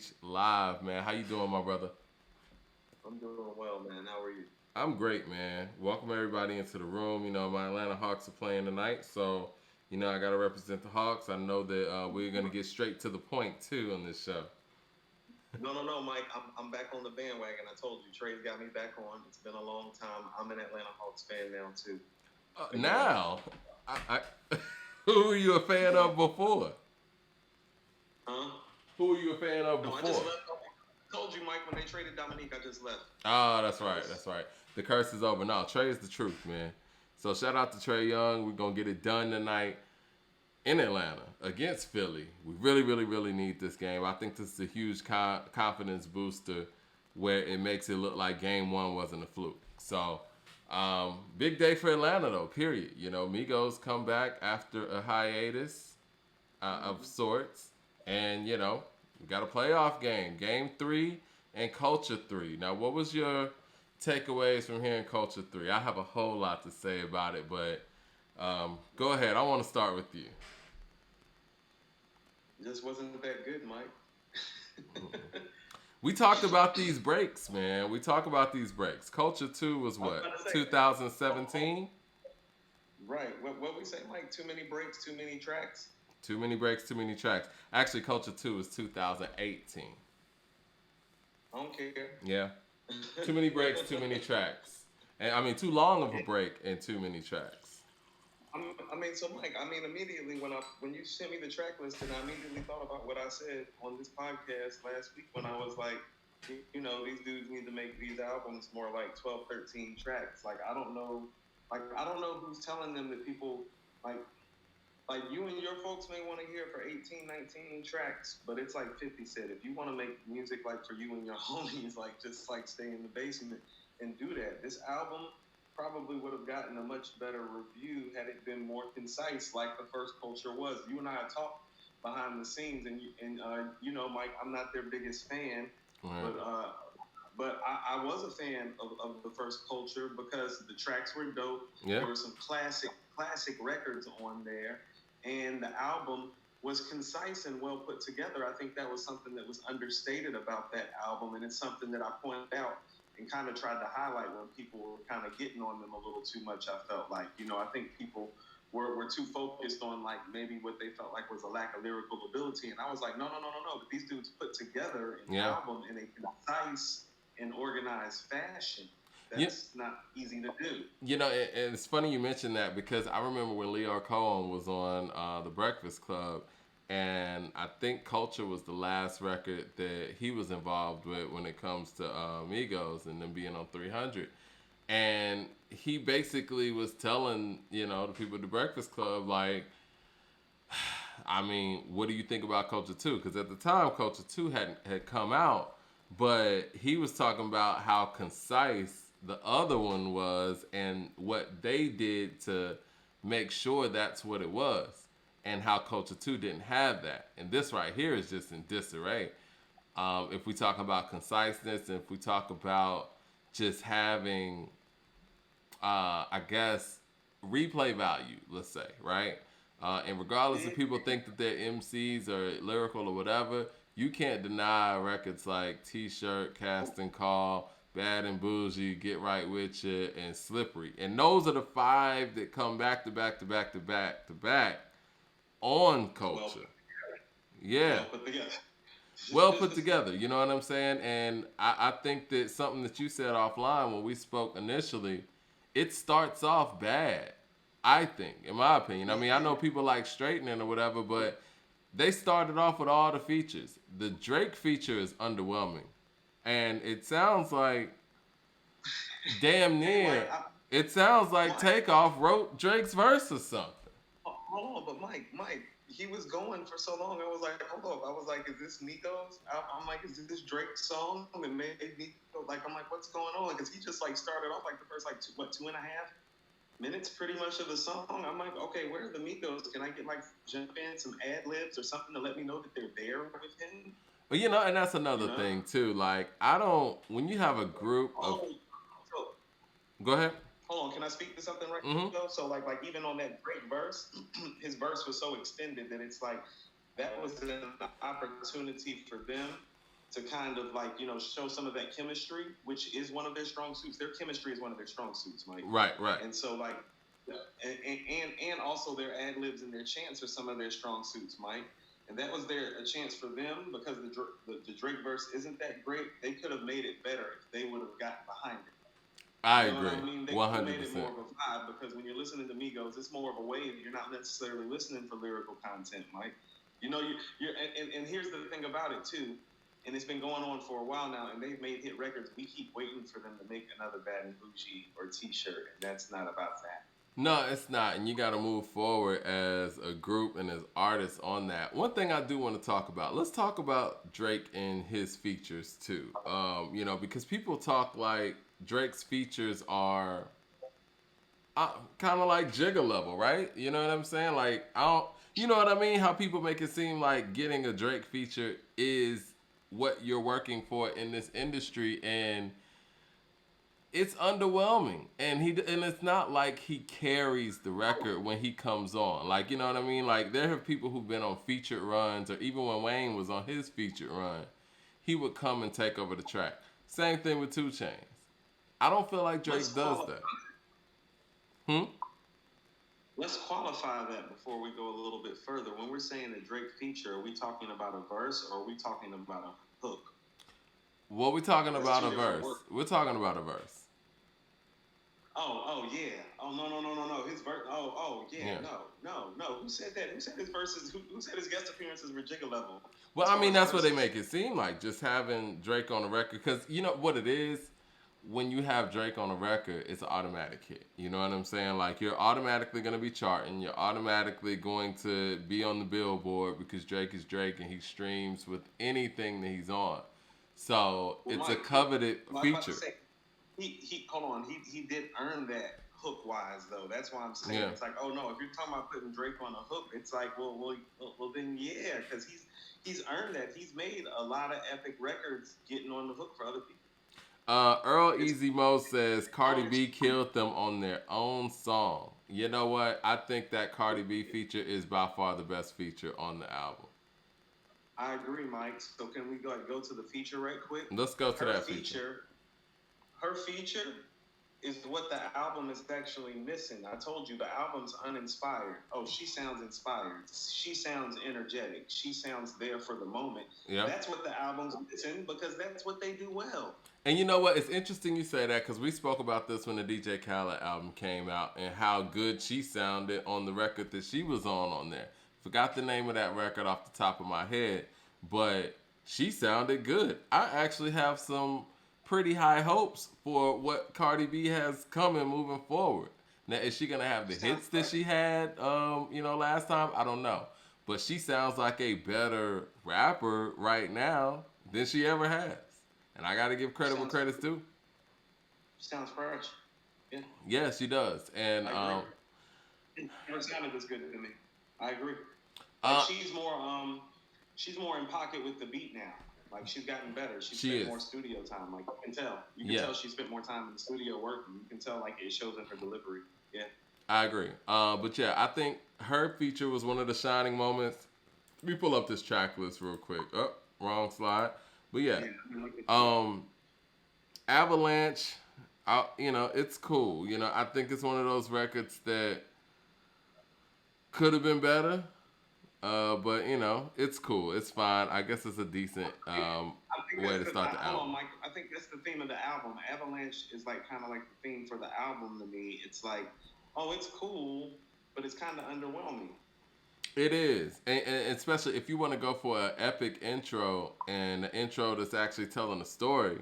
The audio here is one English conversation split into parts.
H live, man. How you doing, my brother? I'm doing well, man. How are you? I'm great, man. Welcome everybody into the room. My Atlanta Hawks are playing tonight, so I got to represent the Hawks. I know that we're gonna get straight to the point too on this show. No, Mike. I'm back on the bandwagon. I told you, Trey's got me back on. It's been a long time. I'm an Atlanta Hawks fan now too. Again. Now, I who were you a fan of before? Huh? Who were you a fan of No, I just before? left. I told you, Mike, when they traded Dominique, I just left. Oh, that's I right. was That's right. The curse is over. No, Trey is the truth, man. So shout out to Trey Young. We're gonna get it done tonight in Atlanta against Philly. We really, really, really need this game. I think this is a huge confidence booster where it makes it look like game one wasn't a fluke. So, big day for Atlanta, though, period. Migos come back after a hiatus of sorts. And, we got a playoff game, game three and culture three. Now, what was your takeaways from here in culture three? I have a whole lot to say about it, but go ahead. I want to start with you. just wasn't that good, Mike. We talked about these breaks, man. We talk about these breaks. Culture 2 was I was what? about to say, oh, 2017? right. What we say, Mike? Too many breaks, too many tracks. Too many breaks, too many tracks. Actually, Culture 2 was 2018. I don't care. Yeah. Too many breaks, too many tracks. And I mean, too long of a break and too many tracks. So Mike, immediately when you sent me the track list, and I immediately thought about what I said on this podcast last week when I was like, these dudes need to make these albums more like 12, 13 tracks. I don't know who's telling them that people like you and your folks may want to hear for 18, 19 tracks, but it's like 50 said, if you want to make music like for you and your homies, like just like stay in the basement and do that. This album probably would have gotten a much better review had it been more concise, like the first culture was. You and I talked behind the scenes, and Mike, I'm not their biggest fan, Right. but I was a fan of the first culture because the tracks were dope. Yeah. There were some classic records on there, and the album was concise and well put together. I think that was something that was understated about that album, and it's something that I pointed out and kind of tried to highlight when people were kind of getting on them a little too much. I felt like, I think people were too focused on like maybe what they felt like was a lack of lyrical ability. And I was like, no. But these dudes put together an Yeah. album in a concise and organized fashion. Yeah. That's not easy to do. It's funny you mentioned that because I remember when Leo Cohen was on The Breakfast Club, and I think Culture was the last record that he was involved with when it comes to Migos and them being on 300. And he basically was telling, the people at The Breakfast Club, like, I mean, what do you think about Culture 2? Because at the time, Culture 2 had come out, but he was talking about how concise the other one was and what they did to make sure that's what it was, and how Culture 2 didn't have that. And this right here is just in disarray. If we talk about conciseness, and if we talk about just having, I guess, replay value, let's say, right? And regardless if people think that they're MCs or lyrical or whatever, you can't deny records like T-Shirt, Cast and Call, Bad and Bougie, Get Right With You, and Slippery. And those are the five that come back to back to back to back to back on Culture. Yeah. Well put together. Well put together, you know what I'm saying? And I think that something that you said offline when we spoke initially, it starts off bad, I think, in my opinion. I mean, I know people like straightening or whatever, but they started off with all the features. The Drake feature is underwhelming. And it sounds like damn near, it sounds like Takeoff wrote Drake's verse or something. Hold on, but Mike, he was going for so long. I was like, hold up. I was like, is this Migos? I'm like, is this Drake's song? And maybe like, I'm like, what's going on? Because he just like started off like the first like 2.5 minutes pretty much of the song. I'm like, okay, where are the Migos? Can I get like jump in some ad libs or something to let me know that they're there with him? But and that's another thing too. Like, I don't, when you have a group of, so, go ahead. hold on, can I speak to something right Mm-hmm. now? So like even on that Drake verse, his verse was so extended that it's like that was an opportunity for them to kind of like, you know, show some of that chemistry, which is one of their strong suits. Their chemistry is one of their strong suits, Mike. Right, right. And so like, and also their ad libs and their chants are some of their strong suits, Mike. And that was a chance for them because the Drake verse isn't that great. They could have made it better if they would have gotten behind it. I You know agree. what I mean? They 100%. made it more of a vibe because when you're listening to Migos, it's more of a wave. You're not necessarily listening for lyrical content, Mike. You know, and here's the thing about it too, and it's been going on for a while now, and they've made hit records. We keep waiting for them to make another Bad and Bougie or T-shirt, and that's not about that. No, it's not, and you got to move forward as a group and as artists on that. One thing I do want to talk about. Let's talk about Drake and his features too. You know, because people talk like Drake's features are kind of like Jigga level, right? You know what I'm saying? Like I don't, you know what I mean? How people make it seem like getting a Drake feature is what you're working for in this industry, and it's underwhelming, and it's not like he carries the record when he comes on. Like, you know what I mean? Like, there are people who've been on featured runs, or even when Wayne was on his featured run, he would come and take over the track. Same thing with 2 Chainz. I don't feel like Drake does that. Let's qualify that before we go a little bit further. When we're saying a Drake feature, are we talking about a verse or are we talking about a hook? Well, we're talking about a verse. We're talking about a verse. Oh yeah. Oh no. His verse. Yeah. No. Who said that? Who said his verses? Who said his guest appearances were Jigga level? Well, I mean, that's what they make it seem like, just having Drake on the record. Because you know what it is? When you have Drake on a record, it's an automatic hit. You know what I'm saying? Like, you're automatically going to be charting. You're automatically going to be on the Billboard because Drake is Drake and he streams with anything that he's on. So it's a coveted feature. He hold on. He did earn that hook wise though. That's why I'm saying it's like, oh no, if you're talking about putting Drake on a hook, it's like, well then yeah, because he's earned that. He's made a lot of epic records getting on the hook for other people. Earl Easy Mo says Cardi B killed them on their own song. You know what? I think that Cardi B feature is by far the best feature on the album. I agree, Mike. So can we go to the feature right quick? Let's go to that feature. Her feature is what the album is actually missing. I told you the album's uninspired. Oh, she sounds inspired. She sounds energetic. She sounds there for the moment. Yep. That's what the album's missing because that's what they do well. And you know what? It's interesting you say that because we spoke about this when the DJ Khaled album came out and how good she sounded on the record that she was on there. Forgot the name of that record off the top of my head, but she sounded good. I actually have some pretty high hopes for what Cardi B has coming moving forward. Now, is she gonna have the hits that she had, last time? I don't know, but she sounds like a better rapper right now than she ever has, and I gotta give credit where credit's due. She sounds fresh. Yeah. Yeah, she does, and never sounded as good to me. I agree. She's more in pocket with the beat now. Like, she's gotten better. She spent more studio time. Like, you can tell. You can tell she spent more time in the studio working. You can tell, like, it shows in her delivery. Yeah. I agree. But, yeah, I think her feature was one of the shining moments. Let me pull up this track list real quick. Oh, wrong slide. But, yeah. Avalanche, it's cool. You know, I think it's one of those records that could have been better. But, it's cool. It's fine. I guess it's a decent way to start the album. Hold on, Mike. I think that's the theme of the album. Avalanche is like kind of like the theme for the album to me. It's like, oh, it's cool, but it's kind of underwhelming. It is. And especially if you want to go for an epic intro and an intro that's actually telling a story,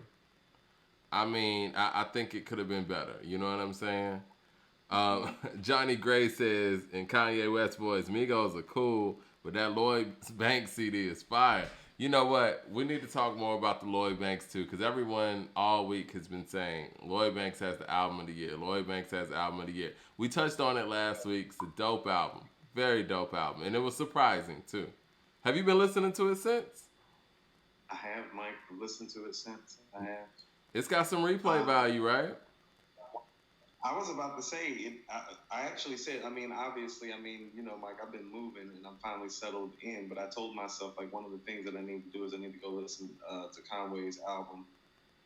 I mean, I think it could have been better. You know what I'm saying? Johnny Gray says, in Kanye West voice, Migos are cool, but that Lloyd Banks CD is fire. You know what? We need to talk more about the Lloyd Banks too, because everyone all week has been saying Lloyd Banks has the album of the year. Lloyd Banks has the album of the year. We touched on it last week. It's a dope album. Very dope album. And it was surprising too. Have you been listening to it since? I have, Mike. Listened to it since. I have. It's got some replay value, right? I was about to say it. I actually said. I mean, obviously, I mean, Mike, I've been moving and I'm finally settled in. But I told myself like one of the things that I need to do is I need to go listen to Conway's album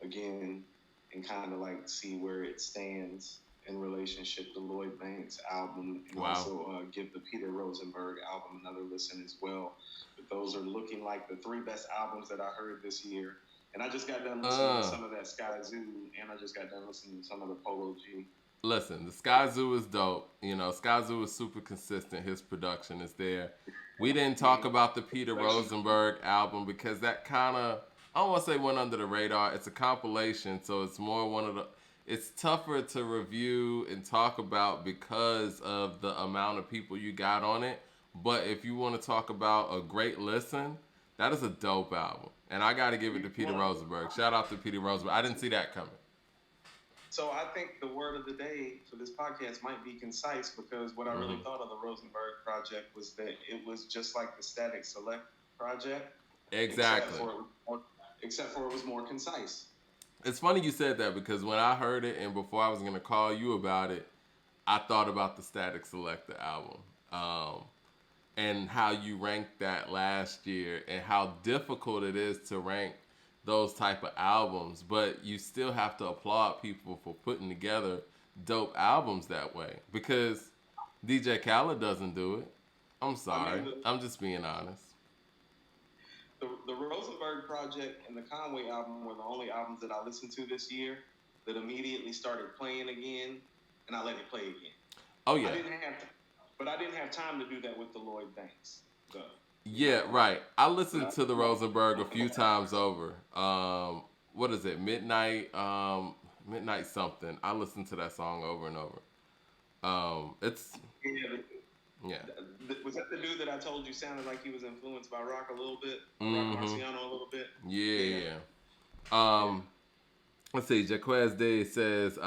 again and kind of like see where it stands in relationship to Lloyd Banks' album, and Wow. also give the Peter Rosenberg album another listen as well. But those are looking like the three best albums that I heard this year. And I just got done listening to some of that Sky Zoo, and I just got done listening to some of the Polo G. Listen, the Sky Zoo is dope. You know, Sky Zoo is super consistent. His production is there. We didn't talk about the Peter Rosenberg album because that kind of, I don't want to say went under the radar. It's a compilation, so it's more one of the, it's tougher to review and talk about because of the amount of people you got on it. But if you want to talk about a great listen, that is a dope album. And I got to give it to Peter Rosenberg. Shout out to Peter Rosenberg. I didn't see that coming. So I think the word of the day for this podcast might be concise, because what I really thought of the Rosenberg project was that it was just like the Static Select project. Exactly. Except for it was more concise. It's funny you said that because when I heard it and before I was going to call you about it, I thought about the Static Selector album and how you ranked that last year and how difficult it is to rank those type of albums, but you still have to applaud people for putting together dope albums that way because DJ Khaled doesn't do it. I'm sorry. I'm just being honest. The Rosenberg project and the Conway album were the only albums that I listened to this year that immediately started playing again, and I let it play again. Oh yeah. But I didn't have time to do that with the Lloyd Banks. So. Yeah, right. I listened to the Rosenberg a few times over. What is it? Midnight something. I listened to that song over and over. It's yeah. Was that the dude that I told you sounded like he was influenced by rock a little bit? Rock Marciano a little bit? Yeah. Let's see. Jaquez Day says,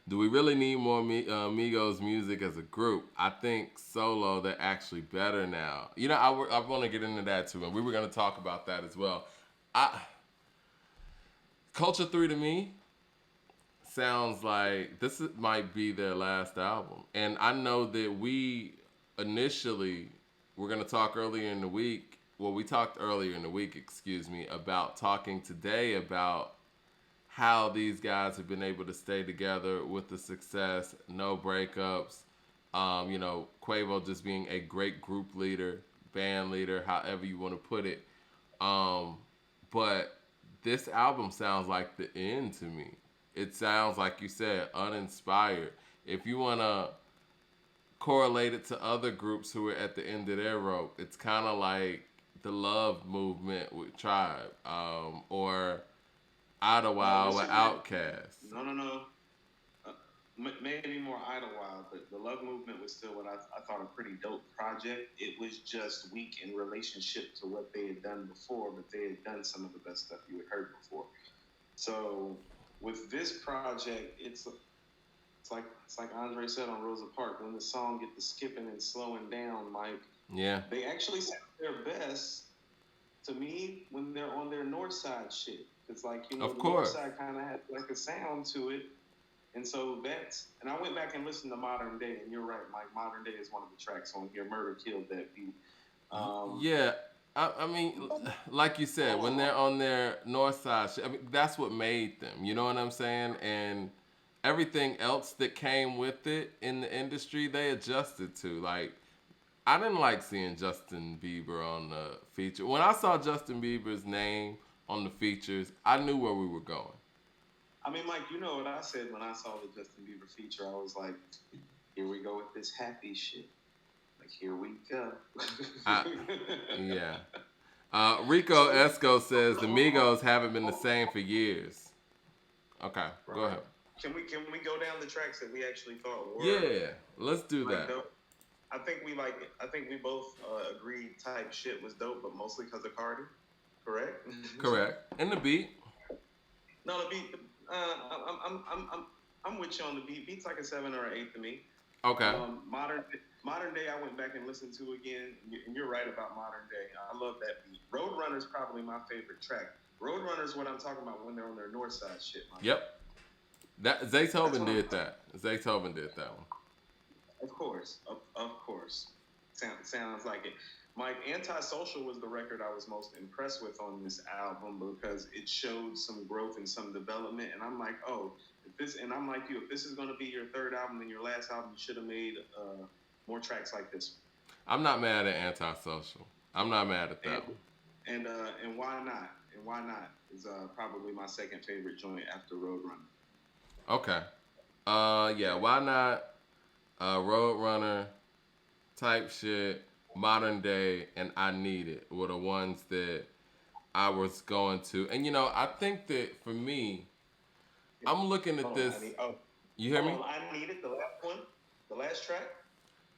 do we really need more Migos music as a group? I think solo, they're actually better now. You know, I want to get into that too, and we were going to talk about that as well. Culture 3 to me sounds like might be their last album. And I know that we initially were going to talk earlier in the week. Well, we talked earlier in the week, about talking today about how these guys have been able to stay together with the success, no breakups. Quavo just being a great group leader, band leader, however you want to put it. But this album sounds like the end to me. It sounds like you said, uninspired. If you want to correlate it to other groups who are at the end of their rope, it's kind of like the Love movement with Tribe, or Idlewild with Outkast. No. Maybe more Idlewild, but the Love movement was still what I thought a pretty dope project. It was just weak in relationship to what they had done before, but they had done some of the best stuff you had heard before. So with this project, it's like Andre said on Rosa Parks, when the song get to skipping and slowing down, Mike. Yeah. They actually sound their best to me when they're on their North Side shit. It's like, the North Side kind of had like a sound to it. And so and I went back and listened to Modern Day, and you're right, Mike. Modern Day is one of the tracks on here. Murder killed that beat. Yeah. I mean, like you said, when they're on their North Side shit, I mean, that's what made them. You know what I'm saying? And everything else that came with it in the industry, they adjusted to. Like, I didn't like seeing Justin Bieber on the feature. When I saw Justin Bieber's name on the features, I knew where we were going. I mean, Mike, you know what I said when I saw the Justin Bieber feature? I was like, here we go with this happy shit. Like, here we go. Yeah. Rico Esco says the Migos haven't been the same for years. Okay, right. Go ahead. Can we go down the tracks that we actually thought were? Yeah, let's do that. Dope? I think we both agreed type shit was dope, but mostly because of Cardi. Correct? Correct. And the beat? No, the beat. I'm with you on the beat. Beat's like a 7 or an 8 to me. Okay. Modern Day, I went back and listened to again, and you're right about Modern Day. I love that beat. Roadrunner's probably my favorite track. Roadrunner's what I'm talking about when they're on their North Side shit. Yep. That That's Zaytoven what I'm. did that. Zaytoven did that one. Of course, of course. Sounds like it. Mike, Antisocial was the record I was most impressed with on this album because it showed some growth and some development. And I'm like, oh, if this, and I'm like you, if this is going to be your third album and your last album, you should have made more tracks like this I'm not mad at Antisocial. I'm not mad at one. that one. And why not? And why not is probably my second favorite joint after Roadrunner. Okay. Yeah, why not? Roadrunner type shit, modern day, and I Need It were the ones that I was going to. And I think that for me, I'm looking at Hold on, this. You hear me? hold on, I Need It, the last one, the last track.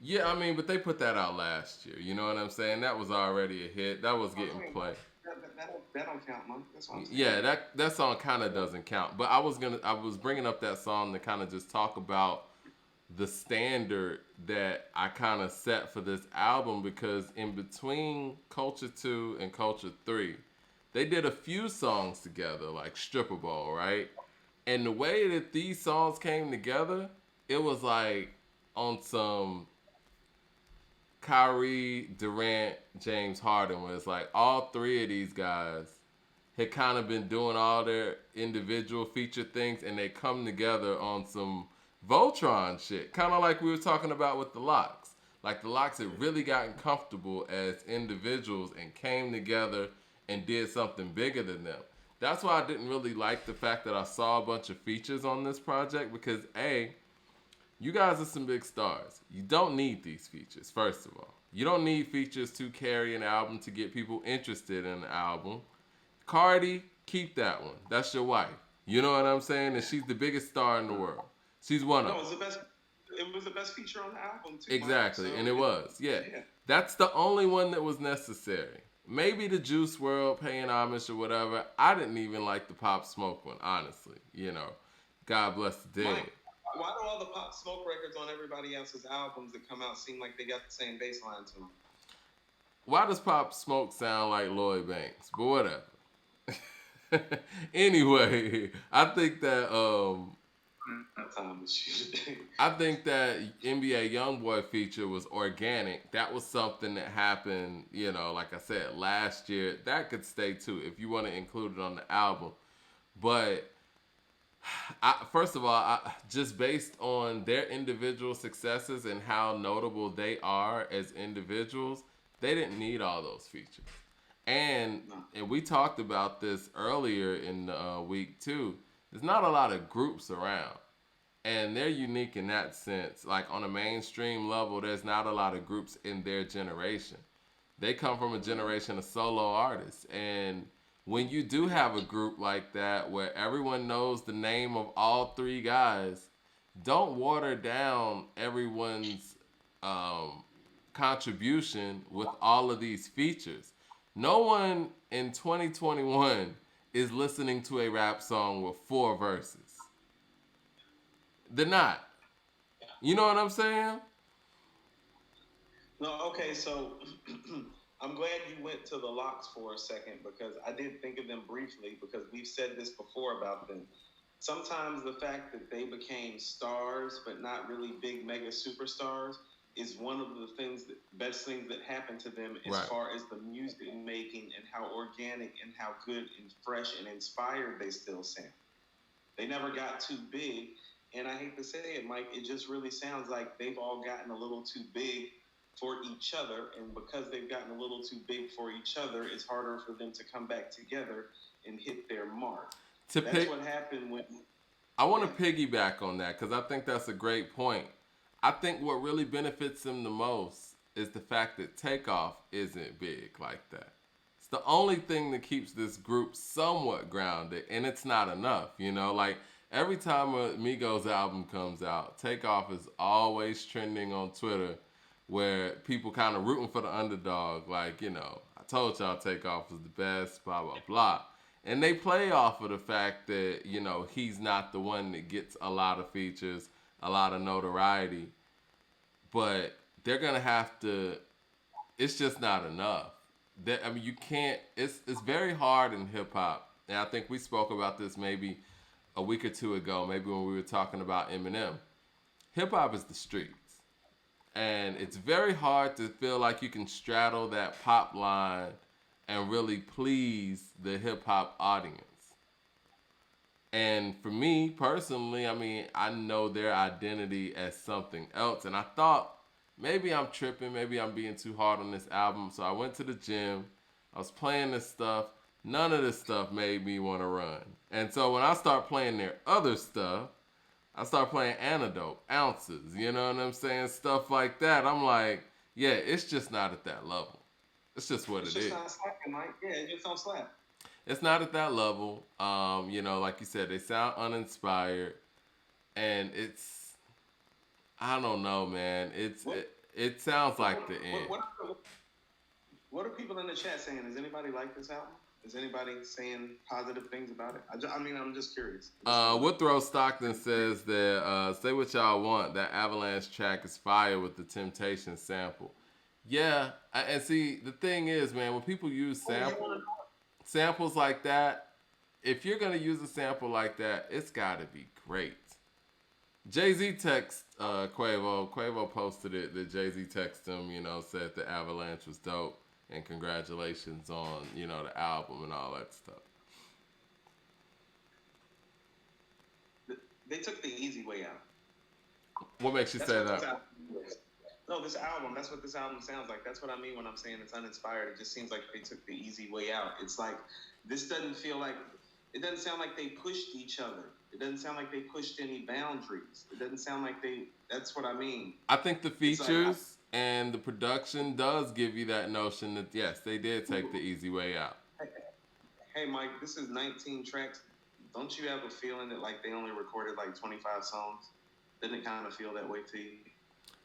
Yeah, I mean, but they put that out last year. You know what I'm saying? That was already a hit. That was getting played. That don't count, man. That's what I'm saying. Yeah, that song kind of doesn't count. But I was bringing up that song to kind of just talk about the standard that I kind of set for this album because in between Culture 2 and Culture 3, they did a few songs together like Stripper Ball, right? And the way that these songs came together, it was like on some Kyrie, Durant, James Harden, where it's like all three of these guys had kind of been doing all their individual feature things and they come together on some Voltron shit. Kind of like we were talking about with the Locks. Like the Locks had really gotten comfortable as individuals and came together and did something bigger than them. That's why I didn't really like the fact that I saw a bunch of features on this project because A, you guys are some big stars. You don't need these features, first of all. You don't need features to carry an album to get people interested in an album. Cardi, keep that one. That's your wife. You know what I'm saying? And she's the biggest star in the world. She's one of No, them. it was the best. It was the best feature on the album too. Exactly, Mike, so and it was. Yeah. That's the only one that was necessary. Maybe the Juice World paying homage or whatever. I didn't even like the Pop Smoke one, honestly. God bless the dead. Mike, why do all the Pop Smoke records on everybody else's albums that come out seem like they got the same bass line to them? Why does Pop Smoke sound like Lloyd Banks? But whatever. Anyway, I think that I think that NBA YoungBoy feature was organic. That was something that happened, like I said, last year. That could stay too if you want to include it on the album. But first of all, just based on their individual successes and how notable they are as individuals, they didn't need all those features. And we talked about this earlier in the week too. There's not a lot of groups around. And they're unique in that sense. Like on a mainstream level, there's not a lot of groups in their generation. They come from a generation of solo artists. And when you do have a group like that where everyone knows the name of all three guys, don't water down everyone's contribution with all of these features. No one in 2021 is listening to a rap song with 4 verses. They're not. You know what I'm saying? No, okay, so I'm glad you went to the Locks for a second because I did think of them briefly because we've said this before about them. Sometimes the fact that they became stars but not really big mega superstars is one of the best things that happened to them as far as the music making and how organic and how good and fresh and inspired they still sound. They never got too big. And I hate to say it, Mike, it just really sounds like they've all gotten a little too big for each other. And because they've gotten a little too big for each other, it's harder for them to come back together and hit their mark. That's what happened when... I want to piggyback on that because I think that's a great point. I think what really benefits them the most is the fact that Takeoff isn't big like that. It's the only thing that keeps this group somewhat grounded, and it's not enough, like... Every time a Migos album comes out, Takeoff is always trending on Twitter where people kind of rooting for the underdog. Like, I told y'all Takeoff was the best, blah, blah, blah. And they play off of the fact that, he's not the one that gets a lot of features, a lot of notoriety. But they're going to have to, it's just not enough. You can't, it's very hard in hip hop. And I think we spoke about this maybe a week or two ago, maybe when we were talking about Eminem. Hip hop is the streets. And it's very hard to feel like you can straddle that pop line and really please the hip hop audience. And for me personally, I mean, I know their identity as something else. And I thought maybe I'm tripping, maybe I'm being too hard on this album. So I went to the gym, I was playing this stuff. None of this stuff made me want to run. And so when I start playing their other stuff, I start playing Antidote, Ounces, you know what I'm saying? Stuff like that. I'm like, yeah, it's just not at that level. It's just what It's it just is. not slapping, Mike. Yeah, it just don't slap. It's not at that level. Like you said, they sound uninspired, and I don't know, man. What It sounds what like the end. what are people in the chat saying? Does anybody like this album? Is anybody saying positive things about it? I mean, I'm just curious. Woodrow Stockton says that say what y'all want. That Avalanche track is fire with the Temptation sample. Yeah, and see the thing is, man, when people use samples like that, if you're gonna use a sample like that, it's gotta be great. Jay Z text Quavo. Quavo posted it that Jay Z texted him, said the Avalanche was dope and congratulations on the album and all that stuff. They took the easy way out. What makes you That's say what this that? album is. No, this album. That's what this album sounds like. That's what I mean when I'm saying it's uninspired. It just seems like they took the easy way out. It's like this doesn't feel like. It doesn't sound like they pushed each other. It doesn't sound like they pushed any boundaries. It doesn't sound like they. That's what I mean. I think the It's like features and the production does give you that notion that yes, they did take the easy way out. hey, Mike, this is 19 tracks. Don't you have a feeling that like they only recorded like 25 songs? Didn't it kind of feel that way to you?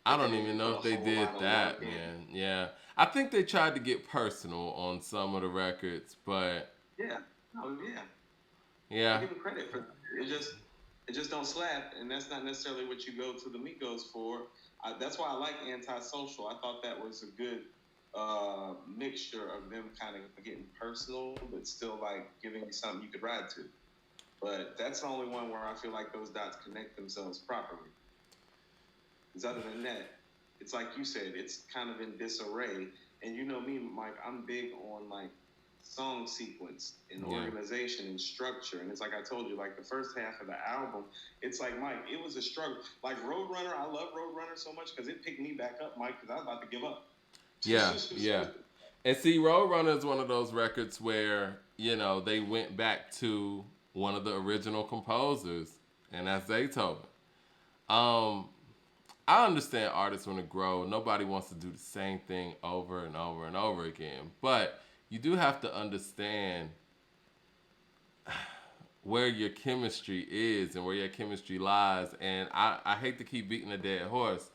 I Like they don't even didn't know put if a they whole did lot of that, work in. man. Yeah. I think they tried to get personal on some of the records, but Yeah. Oh yeah. I yeah. give them credit for it just don't slap, and that's not necessarily what you go to the Migos for. That's why I like Antisocial. I thought that was a good mixture of them kind of getting personal, but still like giving you something you could ride to. But that's the only one where I feel like those dots connect themselves properly. Because other than that, it's like you said, it's kind of in disarray. And you know me, Mike, I'm big on like song sequence and Yeah. organization and structure. And it's like I told you, like the first half of the album, it's like, Mike, it was a struggle. Like Roadrunner, I love Roadrunner so much because it picked me back up, Mike, because I was about to give up. Yeah, yeah. And see, Roadrunner is one of those records where, they went back to one of the original composers, and that's Beethoven. Um, I understand artists want to grow. Nobody wants to do the same thing over and over and over again. But you do have to understand where your chemistry is and where your chemistry lies. And I hate to keep beating a dead horse,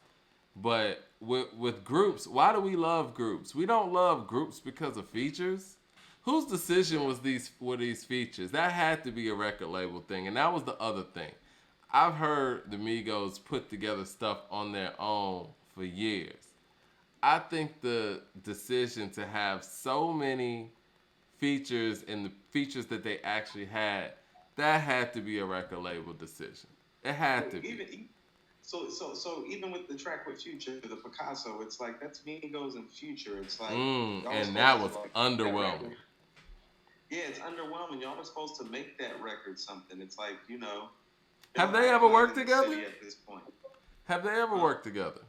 but with groups, why do we love groups? We don't love groups because of features. Whose decision was were these features? That had to be a record label thing, and that was the other thing. I've heard the Migos put together stuff on their own for years. I think the decision to have so many features and the features that they actually had, that had to be a record label decision. It had to be. So even with the track with Future, the Picasso, it's like that's Migos and Future. It's like y'all And supposed that to was like that underwhelming. record. Yeah, it's underwhelming. Y'all were supposed to make that record something. It's like Have they're they ever icons worked in the city together? at this point. Have they ever worked together?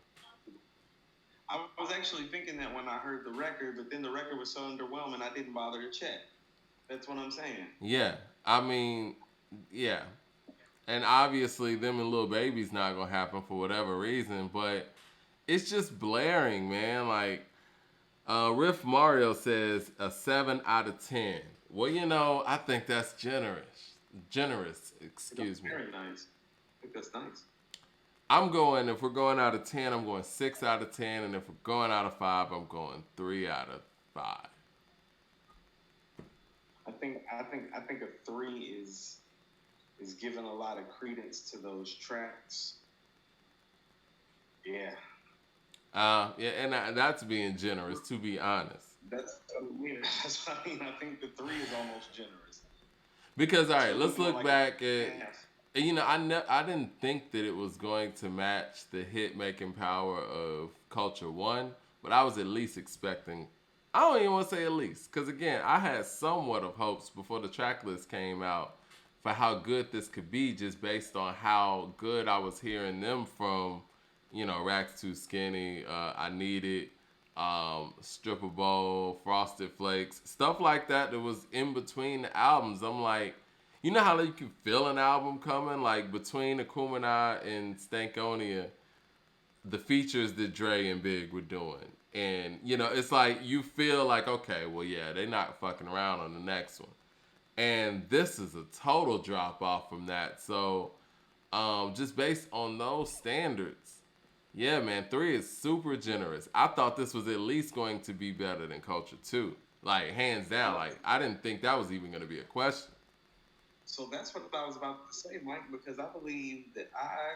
I was actually thinking that when I heard the record, but then the record was so underwhelming, I didn't bother to check. That's what I'm saying. Yeah. I mean, yeah. And obviously, them and Lil Baby's not gonna happen for whatever reason, but it's just blaring, man. Like, Riff Mario says a 7 out of 10. Well, I think that's generous. Generous, excuse me. Very nice. I think that's nice. If we're going out of 10, I'm going 6 out of 10, and if we're going out of 5, I'm going 3 out of 5. I think a 3 is giving a lot of credence to those tracks. Yeah. Yeah, and that's being generous, to be honest. That's what I mean. That's what I mean. I think the 3 is almost generous. Because all right, Two was let's more look like a back at. half. I didn't think that it was going to match the hit making power of Culture One, but I was at least expecting. I don't even want to say at least, because again, I had somewhat of hopes before the track list came out for how good this could be, just based on how good I was hearing them from. Racks Too Skinny, I Need It, Stripper Bowl, Frosted Flakes, stuff like that that was in between the albums. I'm like, you know how you can feel an album coming, like between Akumanai and Stankonia, the features that Dre and Big were doing. And, it's like you feel like, okay, well, yeah, they're not fucking around on the next one. And this is a total drop off from that. So, just based on those standards, yeah, man, 3 is super generous. I thought this was at least going to be better than Culture 2. Like, hands down. Like, I didn't think that was even going to be a question. So that's what I was about to say, Mike, because I believe that I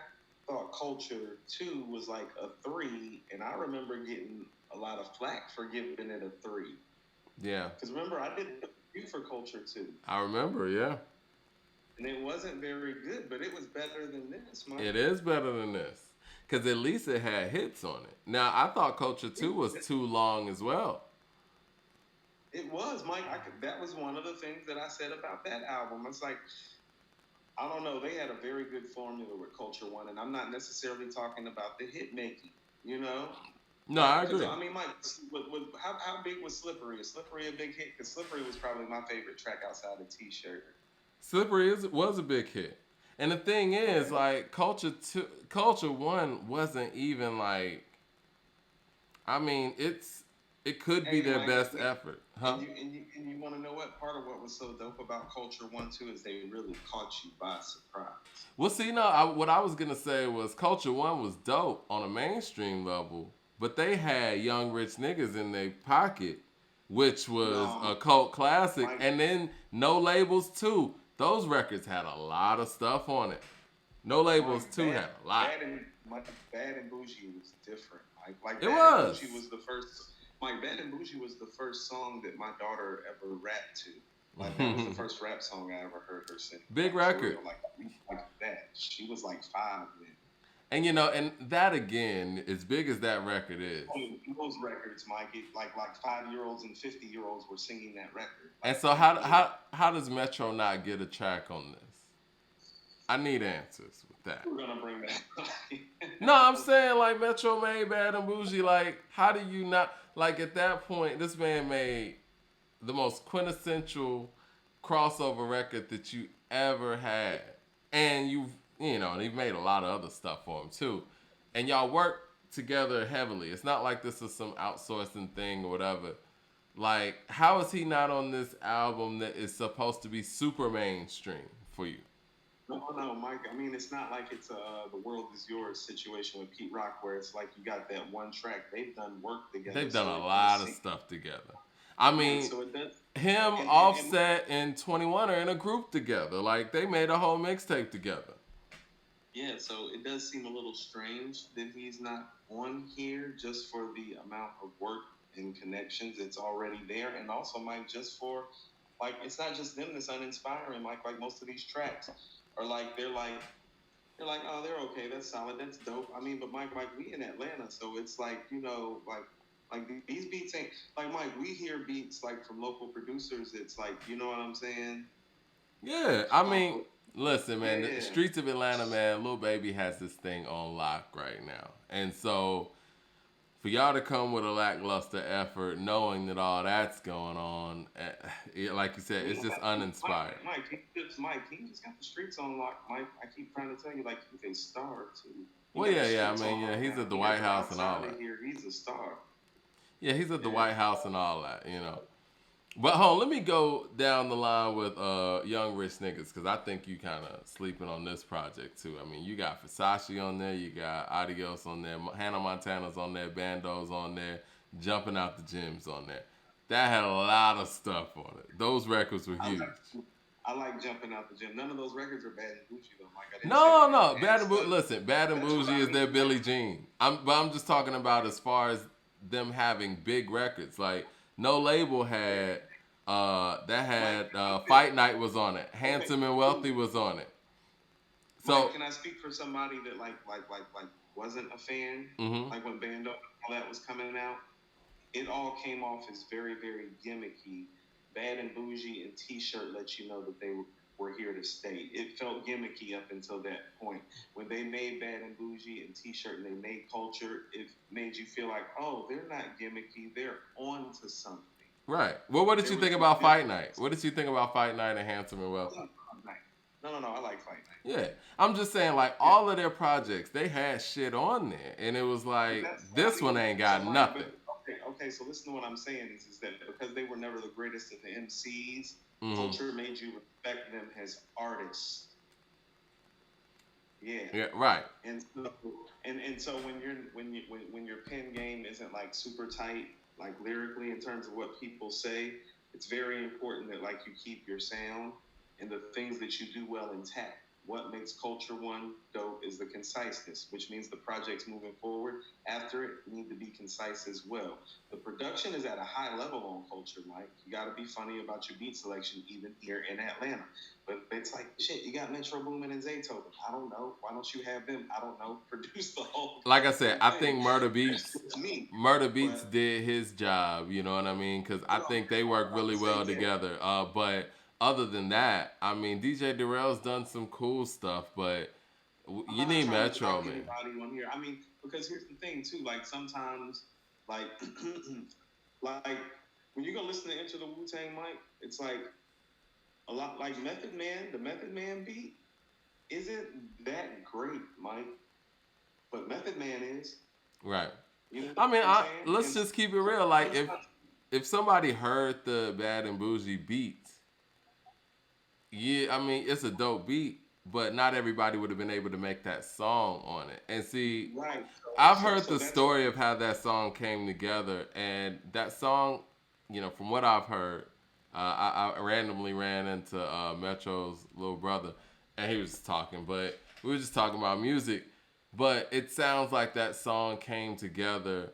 thought Culture 2 was like a 3, and I remember getting a lot of flack for giving it a 3. Yeah. Because remember, I did a review for Culture 2. I remember, yeah. And it wasn't very good, but it was better than this, Mike. It is better than this. Because at least it had hits on it. Now, I thought Culture 2 was too long as well. It was, Mike. That was one of the things that I said about that album. It's like, I don't know. They had a very good formula with Culture One, and I'm not necessarily talking about the hit making, No, I agree. I mean, Mike, how big was Slippery? Is Slippery a big hit? Because Slippery was probably my favorite track outside of T-Shirt. Slippery was a big hit. And the thing is, like, Culture 1 wasn't even like, I mean, it could be their best effort. Huh? And you want to know what? Part of what was so dope about Culture 1, too, is they really caught you by surprise. Well, see, no, what I was going to say was Culture 1 was dope on a mainstream level, but they had Young Rich Niggas in their pocket, which was a cult classic. And then No Labels, too. Those records had a lot of stuff on it. No Labels, too, had a lot. Bad and Bougie was different. Like it Bad was. And Bougie was the first. Bad and Bougie was the first song that my daughter ever rapped to. Like, that was the first rap song I ever heard her sing. Big record. Like that. She was like 5 then. And and that again, as big as that record is. Those records, Mike, like 5-year-olds and 50-year-olds were singing that record. And so how does Metro not get a track on this? I need answers with that. We're gonna bring that. No, I'm saying like Metro made Bad and Bougie. Like, how do you not, like, at that point, this man made the most quintessential crossover record that you ever had, and and he made a lot of other stuff for him too, and y'all work together heavily. It's not like this is some outsourcing thing or whatever. Like, how is he not on this album that is supposed to be super mainstream for you? No, Mike. I mean, it's not like it's The World Is Yours situation with Pete Rock, where it's like you got that one track. They've done work together. They've done a lot of stuff together. I mean, him, Offset, and 21 are in a group together. Like, they made a whole mixtape together. Yeah, so it does seem a little strange that he's not on here, just for the amount of work and connections that's already there, and also, Mike, just for, like, it's not just them that's uninspiring. Like most of these tracks are like they're like, oh, they're okay, that's solid, that's dope. I mean, but Mike, we in Atlanta, so it's like, like these beats ain't like, Mike, we hear beats like from local producers. It's like, you know what I'm saying? Yeah, I mean, listen, man, the streets of Atlanta, man, Lil Baby has this thing on lock right now, and so for y'all to come with a lackluster effort, knowing that all that's going on, like you said, it's just uninspired. Mike, he just got the streets on lock. Mike, I keep trying to tell you, like, he's a star too. Well, yeah, I mean, yeah, he's at the White House and all that. He's a star. Yeah, he's at the White House and all that, But hold on, let me go down the line with Young Rich Niggas, because I think you kind of sleeping on this project too. I mean, you got Versace on there, you got Adios on there, Hannah Montana's on there, Bando's on there, Jumping Out the Gyms on there. That had a lot of stuff on it. Those records were huge. I like Jumping Out the Gym. None of those records are Bad and Bougie though, Mike. No, Bad and Bougie. Listen, Bad and Bougie is their Billie Jean. But I'm just talking about as far as them having big records. Like, No Label had That Mike, had can I speak, Fight Night was on it. okay, Handsome and Wealthy was on it. Mike, So, can I speak for somebody that like wasn't a fan? hmm Like when Bando and all that was coming out, it all came off as very, very gimmicky. Bad and Bougie and T-shirt let you know that they were here to stay. It felt gimmicky up until that point. When they made Bad and Bougie and T-shirt and they made culture, it made you feel like, oh, they're not gimmicky. They're on to something. right. Well, what did There you was think a about Fight Night? difference. What did you think about Fight Night and Handsome and Wealthy? No, no, no. I like Fight Night. Yeah, I'm just saying, like Yeah. all of their projects, they had shit on there, and it was But like that's, I this one mean, ain't so got Mike, nothing. but okay. So listen to what I'm saying is that because they were never the greatest of the MCs, Hmm. culture made you respect them as artists. Yeah. Yeah, right. And so, and so when your pen game isn't like super tight, like lyrically in terms of what people say, it's very important that like you keep your sound and the things that you do well intact. What makes Culture One dope is the conciseness, which means the projects moving forward after it need to be concise as well. The production is at a high level on Culture, Mike. You got to be funny about your beat selection, even here in Atlanta. But it's like, shit, you got Metro Boomin and Zaytoven. I don't know. Why don't you have them? I don't know. Produce the whole Like I said, I thing. think Murder That's Beats, just me. Murder Beats But, did his job. You know what I mean? Because I you know, think they work I'm really well saying, yeah. together. But other than that, I mean, DJ Durrell's done some cool stuff, but I'm you not need trying to Metro, knock man. anybody on here. I mean, because here's the thing, too. Like, sometimes, like, like, when you go listen to Enter the Wu Tang, Mike, it's like a lot like Method Man, the Method Man beat isn't that great, Mike. But Method Man is. Right. You know I mean, what I'm saying? let's And just keep it real. Like sometimes, if somebody heard the Bad and Bougie beats, yeah, I mean it's a dope beat, but not everybody would have been able to make that song on it. And see, right. I've So, heard so the that's what. story of how that song came together, and that song, from what I've heard, I randomly ran into Metro's little brother, and he was talking, but we were just talking about music. But it sounds like that song came together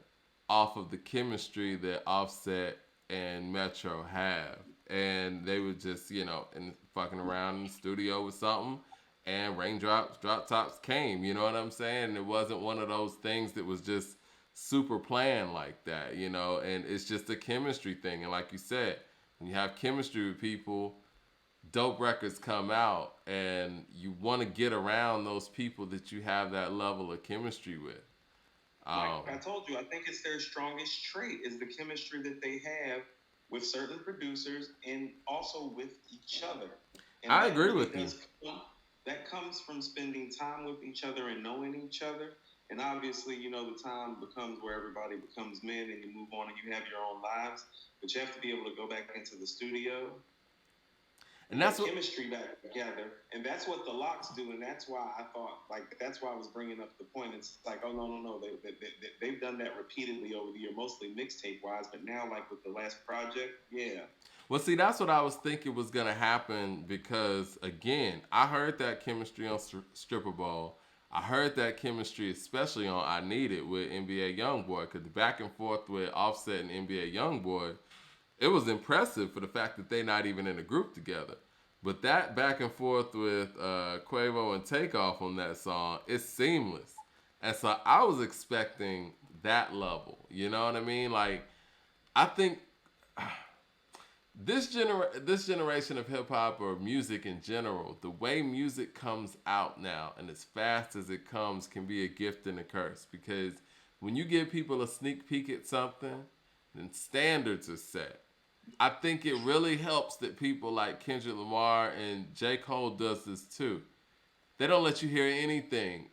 off of the chemistry that Offset and Metro have, and they were just in fucking around in the studio with something, and raindrops, drop tops came. You know what I'm saying? It wasn't one of those things that was just super planned like that, and it's just a chemistry thing. And like you said, when you have chemistry with people, dope records come out, and you want to get around those people that you have that level of chemistry with. Like Um, I told you, I think it's their strongest trait is the chemistry that they have with certain producers and also with each other. And I that agree really with you. does come, that comes from spending time with each other and knowing each other. And obviously, the time becomes where everybody becomes men and you move on and you have your own lives. But you have to be able to go back into the studio And that that's what chemistry back together, and that's what the locks do, and that's why I thought, like, that's why I was bringing up the point. It's like, oh no, no, no, they've done that repeatedly over the year, mostly mixtape wise, but now like with the last project, yeah, Well, see, that's what I was thinking was gonna happen because again, I heard that chemistry on Stripper Ball. I heard that chemistry, especially on I Need It with NBA YoungBoy, because the back and forth with Offset and NBA YoungBoy, it was impressive for the fact that they're not even in a group together. But that back and forth with Quavo and Takeoff on that song, it's seamless. And so I was expecting that level. You know what I mean? Like, I think this generation of hip hop or music in general, the way music comes out now and as fast as it comes can be a gift and a curse because when you give people a sneak peek at something, then standards are set. I think it really helps that people like Kendrick Lamar and J. Cole does this too. They don't let you hear anything.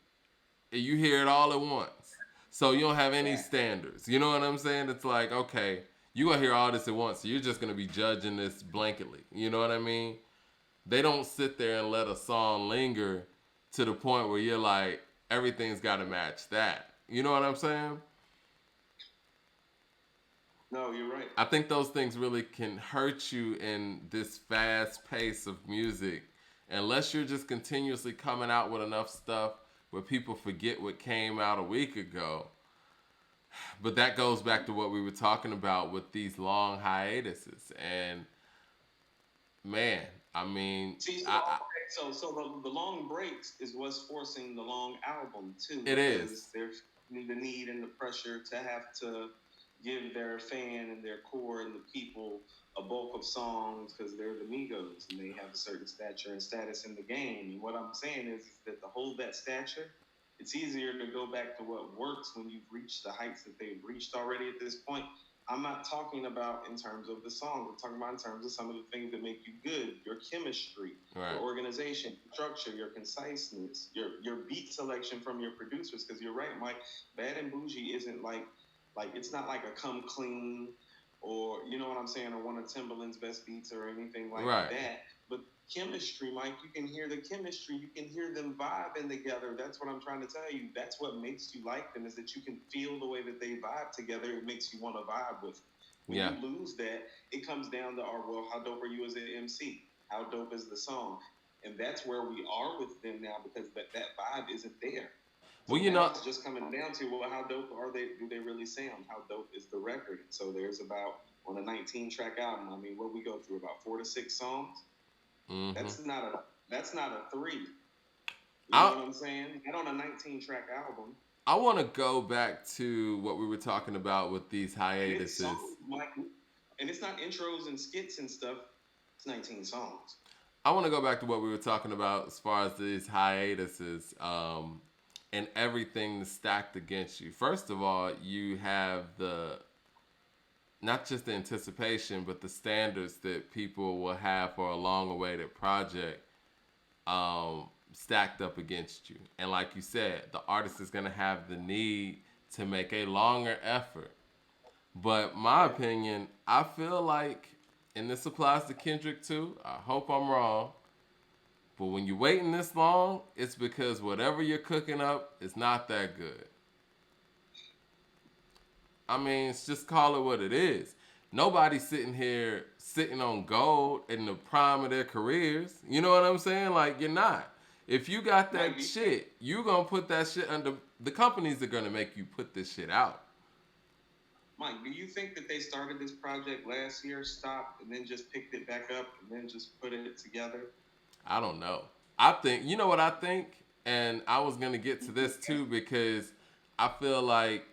You hear it all at once. So you don't have any yeah. standards. You know what I'm saying? It's like, okay, you're going to hear all this at once. So you're just going to be judging this blanketly. You know what I mean? They don't sit there and let a song linger to the point where you're like, everything's got to match that. You know what I'm saying? No, you're right. I think those things really can hurt you in this fast pace of music unless you're just continuously coming out with enough stuff where people forget what came out a week ago. But that goes back to what we were talking about with these long hiatuses. And man, I mean, See, so I okay, so the long breaks is what's forcing the long album too, it because is. they're feeling the need and the pressure to have to give their fan and their core and the people a bulk of songs because they're the Migos and they have a certain stature and status in the game. And what I'm saying is that to hold that stature, it's easier to go back to what works when you've reached the heights that they've reached already at this point. I'm not talking about in terms of the songs. I'm talking about in terms of some of the things that make you good. Your chemistry, your Right. organization, structure, your conciseness, your beat selection from your producers. Because you're right, Mike. Bad and Bougie isn't like it's not like a come clean or you know what I'm saying, or one of Timbaland's best beats or anything like Right. that. But chemistry, Mike, you can hear the chemistry. You can hear them vibing together. That's what I'm trying to tell you. That's what makes you like them is that you can feel the way that they vibe together. It makes you want to vibe with them. When Yeah. you lose that, it comes down to, oh, well, how dope are you as an MC? How dope is the song? And that's where we are with them now because that vibe isn't there. So Well, you now know, it's just coming down to, well, how dope are they? Do they really sound? How dope is the record? So there's about on a 19 track album. I mean, what we go through about 4 to 6 songs. mm-hmm. That's not a three. You know I what I'm saying? Not on a 19 track album. I want to go back to what we were talking about with these And it's hiatuses. songs, Mike. And it's not intros and skits and stuff. It's 19 songs. I want to go back to what we were talking about as far as these hiatuses and everything that's stacked against you. First of all, you have the not just the anticipation, but the standards that people will have for a long-awaited project stacked up against you. And like you said, the artist is going to have the need to make a longer effort. But my opinion, I feel like, and this applies to Kendrick too. I hope I'm wrong. But when you're waiting this long, it's because whatever you're cooking up is not that good. I mean, it's just call it what it is. Nobody's sitting here sitting on gold in the prime of their careers. You know what I'm saying? Like, you're not. If you got that Mike, shit, you're going to put that shit under. The companies are going to make you put this shit out. Mike, do you think that they started this project last year, stopped, and then just picked it back up and then just put it together? I don't know. I think, you know what I think? And I was going to get to this too because I feel like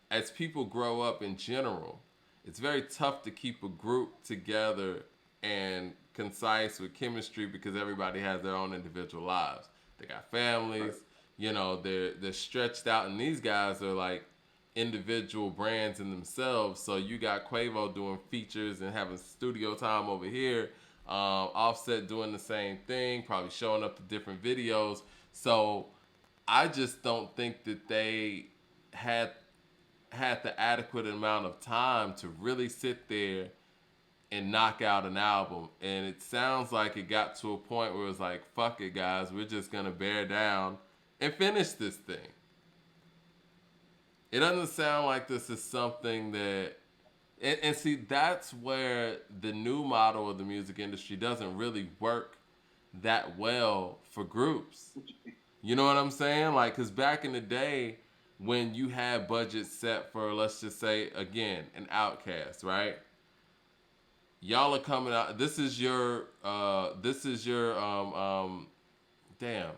as people grow up in general, it's very tough to keep a group together and concise with chemistry because everybody has their own individual lives. They got families, you know, they're stretched out, and these guys are like individual brands in themselves. So you got Quavo doing features and having studio time over here. Offset doing the same thing, probably showing up to different videos. So I just don't think that they had had the adequate amount of time to really sit there and knock out an album. And it sounds like it got to a point where it was like, fuck it, guys, we're just gonna bear down and finish this thing. It doesn't sound like this is something that and see that's where the new model of the music industry doesn't really work that well for groups. You know what I'm saying? Like, cause back in the day, when you had budgets set for, let's just say, again, an Outcast, right? Y'all are coming out. This is your damn,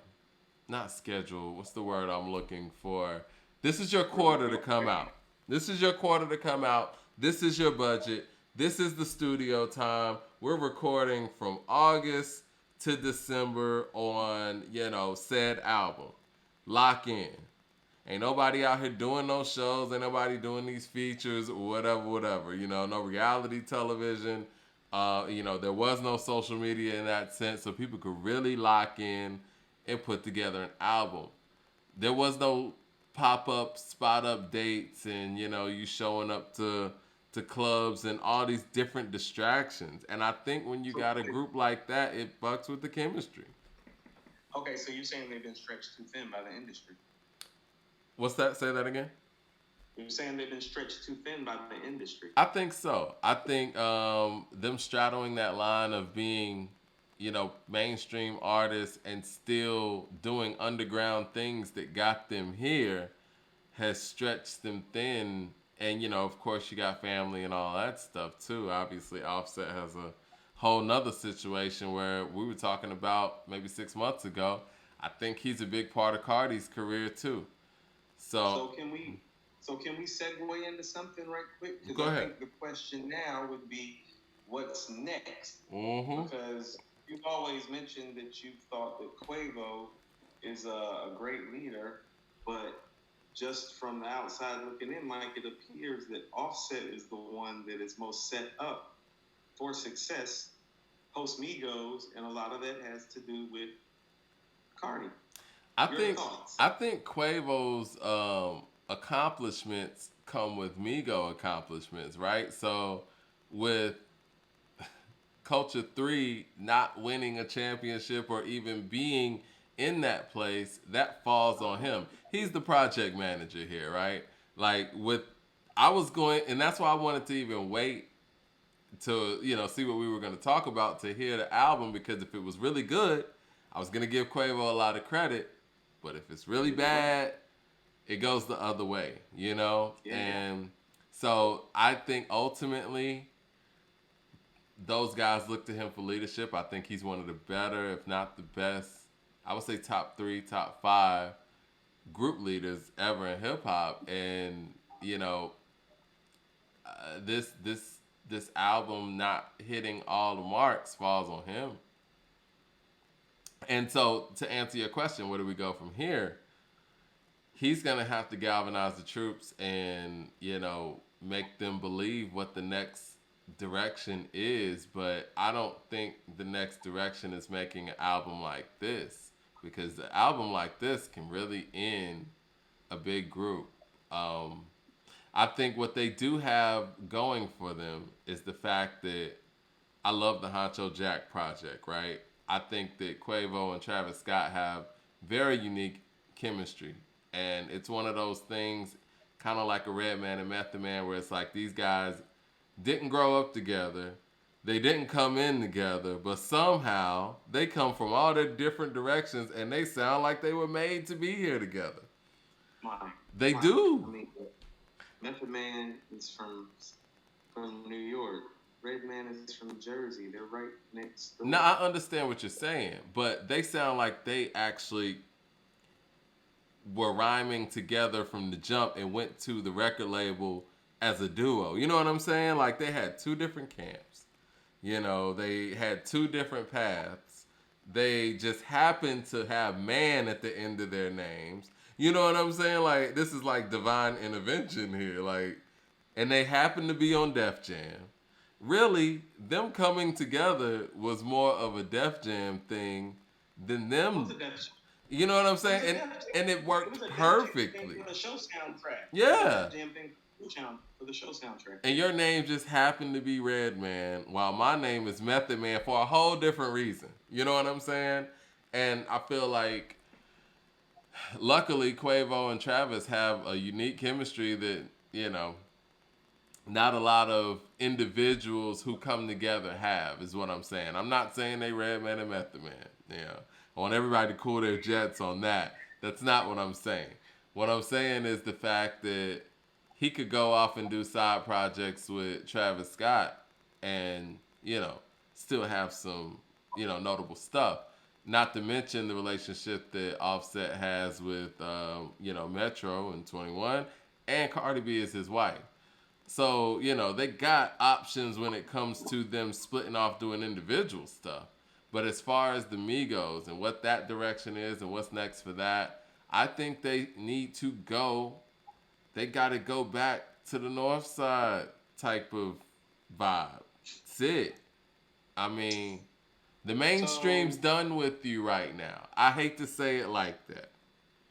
not schedule. What's the word I'm looking for? This is your quarter to come out. This is your quarter to come out. This is your budget. This is the studio time. We're recording from August to December on, said album. Lock in. Ain't nobody out here doing no shows. Ain't nobody doing these features or whatever. No reality television. There was no social media in that sense, so people could really lock in and put together an album. There was no pop-up spot up dates and you showing up to clubs and all these different distractions. And I think when you So, got a group like that, it bucks with the chemistry. okay, so you're saying they've been stretched too thin by the industry. What's that? Say that again. You're saying they've been stretched too thin by the industry. I think so. I think them straddling that line of being, mainstream artists and still doing underground things that got them here has stretched them thin. And, of course, you got family and all that stuff, too. Obviously, Offset has a whole nother situation where we were talking about maybe 6 months ago. I think he's a big part of Cardi's career too. So So can we can we segue into something right quick? Because go I ahead. think the question now would be, what's next? Mm-hmm. Because you've always mentioned that you thought that Quavo is a great leader, but just from the outside looking in, Mike, it appears that Offset is the one that is most set up for success post Migos, and a lot of that has to do with Cardi. I Your think thoughts? I think Quavo's accomplishments come with Migo accomplishments, right? So with Culture 3 not winning a championship or even being in that place, that falls on him. He's the project manager here, right? Like with I was going and that's why I wanted to even wait to, see what we were going to talk about to hear the album because if it was really good, I was going to give Quavo a lot of credit, but if it's really bad, it goes the other way, you know? Yeah. And so I think ultimately those guys look to him for leadership. I think he's one of the better, if not the best, I would say top 3, top 5 group leaders ever in hip hop. And, this album not hitting all the marks falls on him. And so to answer your question, where do we go from here? He's gonna have to galvanize the troops and make them believe what the next direction is. But I don't think the next direction is making an album like this because the album like this can really end a big group. Um, I think what they do have going for them is the fact that I love the Honcho Jack project, right? I think that Quavo and Travis Scott have very unique chemistry. And it's one of those things, kind of like a Redman and Method Man, where it's like these guys didn't grow up together. They didn't come in together, but somehow they come from all their different directions and they sound like they were made to be here together. Mike, They Mike. do. I mean, Method Man is from New York. Redman is from Jersey. They're right next door. Now, I understand what you're saying, but they sound like they actually were rhyming together from the jump and went to the record label as a duo. You know what I'm saying? Like they had two different camps. They had two different paths. They just happened to have man at the end of their names. You know what I'm saying? Like this is like divine intervention here. Like, and they happen to be on Def Jam. Really, them coming together was more of a Def Jam thing than It was them. a Def You know what I'm It was saying? a And Def Jam. and it It was worked a Def Jam thing perfectly. for the show soundtrack. It was a Yeah. Def Jam thing for the show soundtrack. And your name just happened to be Redman, while my name is Method Man for a whole different reason. You know what I'm saying? And I feel like, luckily, Quavo and Travis have a unique chemistry that not a lot of individuals who come together have. Is what I'm saying. I'm not saying they Redman and Method Man. I want everybody to cool their jets on that. That's not what I'm saying. What I'm saying is the fact that he could go off and do side projects with Travis Scott and, still have some, notable stuff. Not to mention the relationship that Offset has with, Metro and 21, and Cardi B is his wife. So, they got options when it comes to them splitting off doing individual stuff. But as far as the Migos and what that direction is and what's next for that, I think they got to go back to the North Side type of vibe. That's it. I mean, the mainstream's So done with you right now. I hate to say it like that.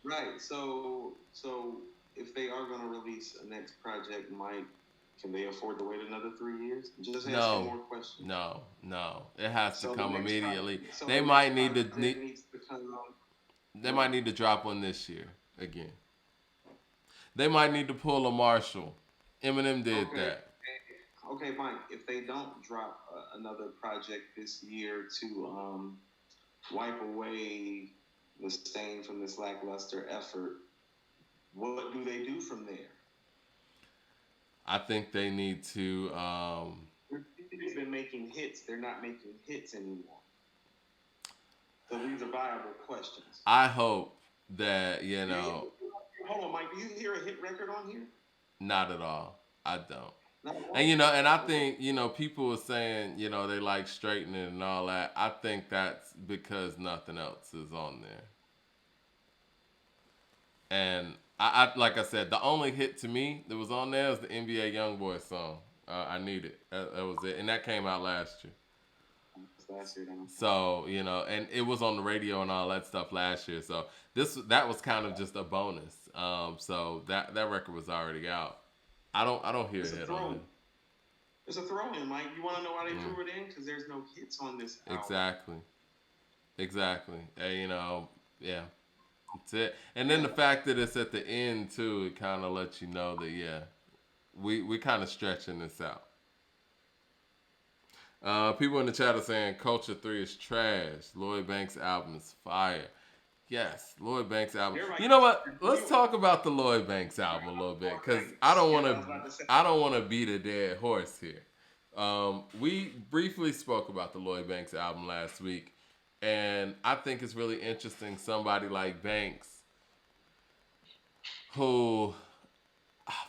right. So if they are going to release a next project, Mike, can they afford to wait another 3 years? Just asking No, more questions. no. It has to So the come next immediately. project, so They the might next need to project needs to come out they might when? need to drop one this year again. They might need to pull a Marshall. Eminem did Okay. that. Okay, Mike. If they don't drop another project this year to wipe away the stain from this lackluster effort, what do they do from there? I think they need to They've been making hits. They're not making hits anymore. So these are viable questions. I hope that Hold on, Mike. Do you hear a hit record on here? not at all. I don't. Not at And all. and I Okay. think people were saying they like straightening and all that. I think that's because nothing else is on there. And I like I said, the only hit to me that was on there is the NBA YoungBoy song. I Need It. That was it, and that came out last year. Last year, then. So and it was on the radio and all that stuff last year. So that was kind of just a bonus. So that record was already out. I don't hear It's a a hit on throw. it. It's a throw-in, Mike. You want to know why they threw it in? Because there's no hits on this album. Exactly. And, yeah, that's it. And then the fact that it's at the end too, it kind of lets you know that we kind of stretching this out. People in the chat are saying Culture 3 is trash. Lloyd Banks' album is fire. Yes, Lloyd Banks' album. Right. You know what? Let's talk about the Lloyd Banks album a little bit because I don't want to beat a dead horse here. We briefly spoke about the Lloyd Banks album last week, and I think it's really interesting. Somebody like Banks, who,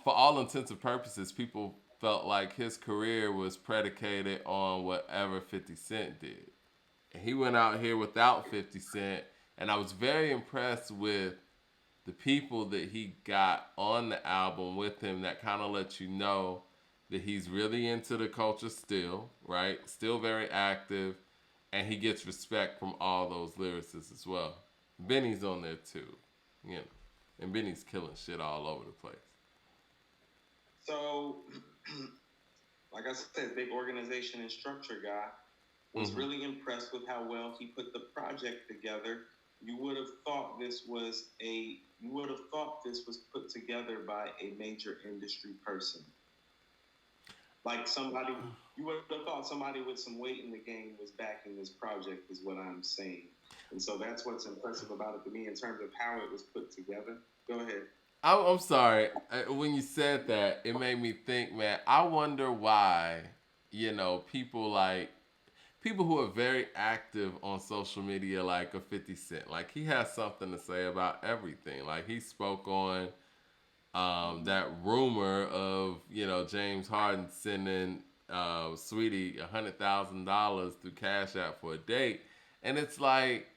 for all intents and purposes, people felt like his career was predicated on whatever 50 Cent did. And he went out here without 50 Cent, and I was very impressed with the people that he got on the album with him that kind of let you know that he's really into the culture still, right? Still very active, and he gets respect from all those lyricists as well. Benny's on there too, and Benny's killing shit all over the place. So, like I said, big organization and structure guy. Was really impressed with how well he put the project together. You would have thought this was put together by a major industry person. Like somebody, you would have thought somebody with some weight in the game was backing this project, is what I'm saying. And so that's what's impressive about it to me in terms of how it was put together. Go ahead. I'm sorry. When you said that, it made me think, man, I wonder why, people who are very active on social media, like a 50 Cent, like he has something to say about everything. Like he spoke on that rumor of James Harden sending Sweetie $100,000 through Cash App for a date, and it's like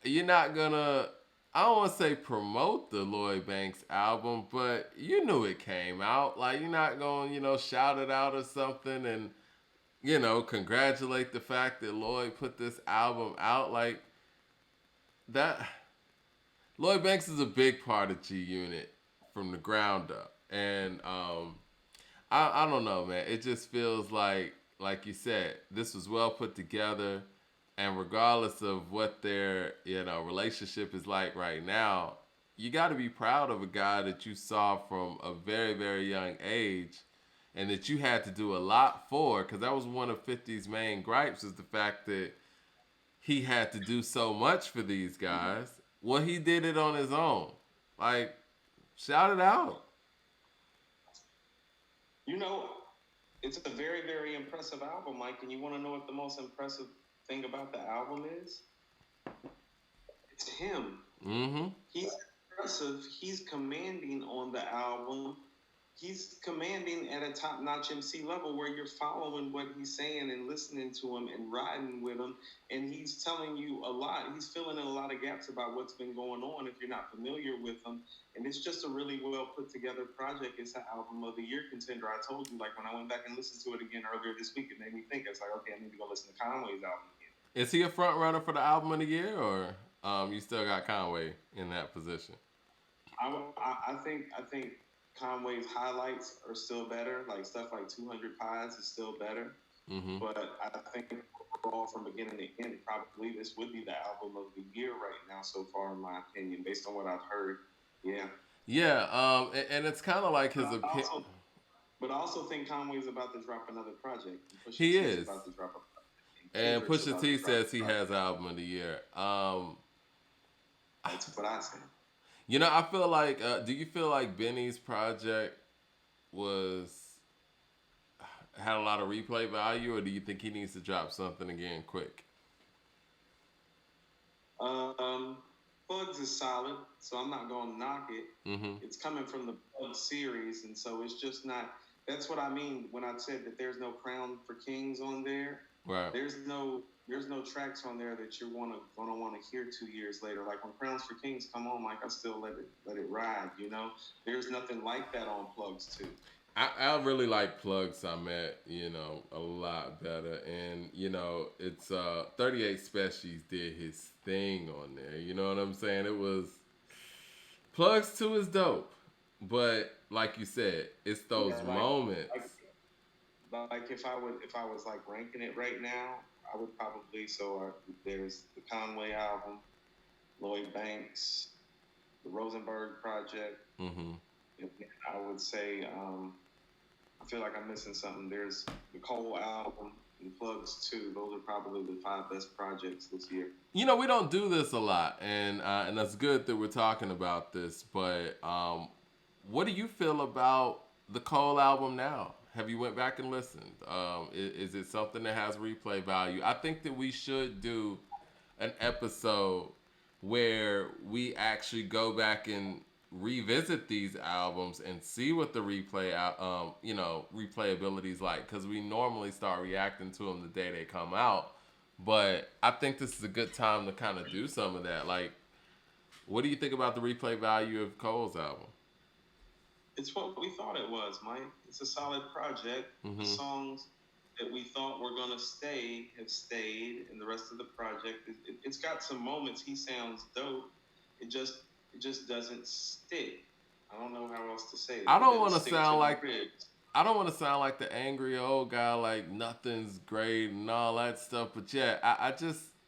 you're not gonna. I don't want to say promote the Lloyd Banks album, but you knew it came out. Like you're not gonna shout it out or something and congratulate the fact that Lloyd put this album out like that. Lloyd Banks is a big part of G Unit from the ground up, and I don't know, man. It just feels like you said, this was well put together, and regardless of what their relationship is like right now, you got to be proud of a guy that you saw from a very very young age and that you had to do a lot for, because that was one of 50's main gripes, is the fact that he had to do so much for these guys. Well, he did it on his own. Like, shout it out. It's a very, very impressive album, Mike, and you want to know what the most impressive thing about the album is? It's him. Mm-hmm. He's impressive. He's commanding on the album. He's commanding at a top-notch MC level where you're following what he's saying and listening to him and riding with him, and he's telling you a lot. He's filling in a lot of gaps about what's been going on if you're not familiar with him, and it's just a really well put-together project. It's an album of the year contender. I told you, like, when I went back and listened to it again earlier this week, it made me think. It's like, okay, I need to go listen to Conway's album again. Is he a front runner for the album of the year, or you still got Conway in that position? I think Conway's highlights are still better. Like stuff like 200 Pies is still better. Mm-hmm. But I think overall, from beginning to end, probably this would be the album of the year right now so far, in my opinion, based on what I've heard. Yeah. Yeah. And it's kind of like his opinion. But I also think Conway's about to drop another project. He is. About to drop a and Pusha T says he has album of the year. That's what I say. I feel like, do you feel like Benny's project had a lot of replay value, or do you think he needs to drop something again quick? Um, Bugs is solid, so I'm not gonna knock it. Mm-hmm. It's coming from the Bugs series, and so it's just not. That's what I mean when I said that there's no Crown for Kings on there. Right. There's no tracks on there that you're gonna want to hear 2 years later. Like when Crowns for Kings come on, like I still let it ride. There's nothing like that on Plugs too. I really like Plugs I met, a lot better. And, it's 38 Species did his thing on there. You know what I'm saying? It was Plugs 2 is dope. But like you said, it's those Yeah, moments. like if I was like ranking it right now, I would probably there's the Conway album, Lloyd Banks, the Rosenberg Project. Mm-hmm. I would say I feel like I'm missing something. There's the Cole album and Plugs too. Those are probably the 5 best projects this year. We don't do this a lot, and that's good that we're talking about this. But what do you feel about the Cole album now? Have you went back and listened? Is it something that has replay value? I think that we should do an episode where we actually go back and revisit these albums and see what the replayability is like, because we normally start reacting to them the day they come out. But I think this is a good time to kind of do some of that. Like, what do you think about the replay value of Cole's album? It's what we thought it was, Mike. It's a solid project. Mm-hmm. The songs that we thought were gonna stay have stayed, and the rest of the project, it's got some moments. He sounds dope. It just doesn't stick. I don't know how else to say it. I It don't doesn't want to stick sound the like ribs. I don't want to sound like the angry old guy, like nothing's great and all that stuff. But yeah,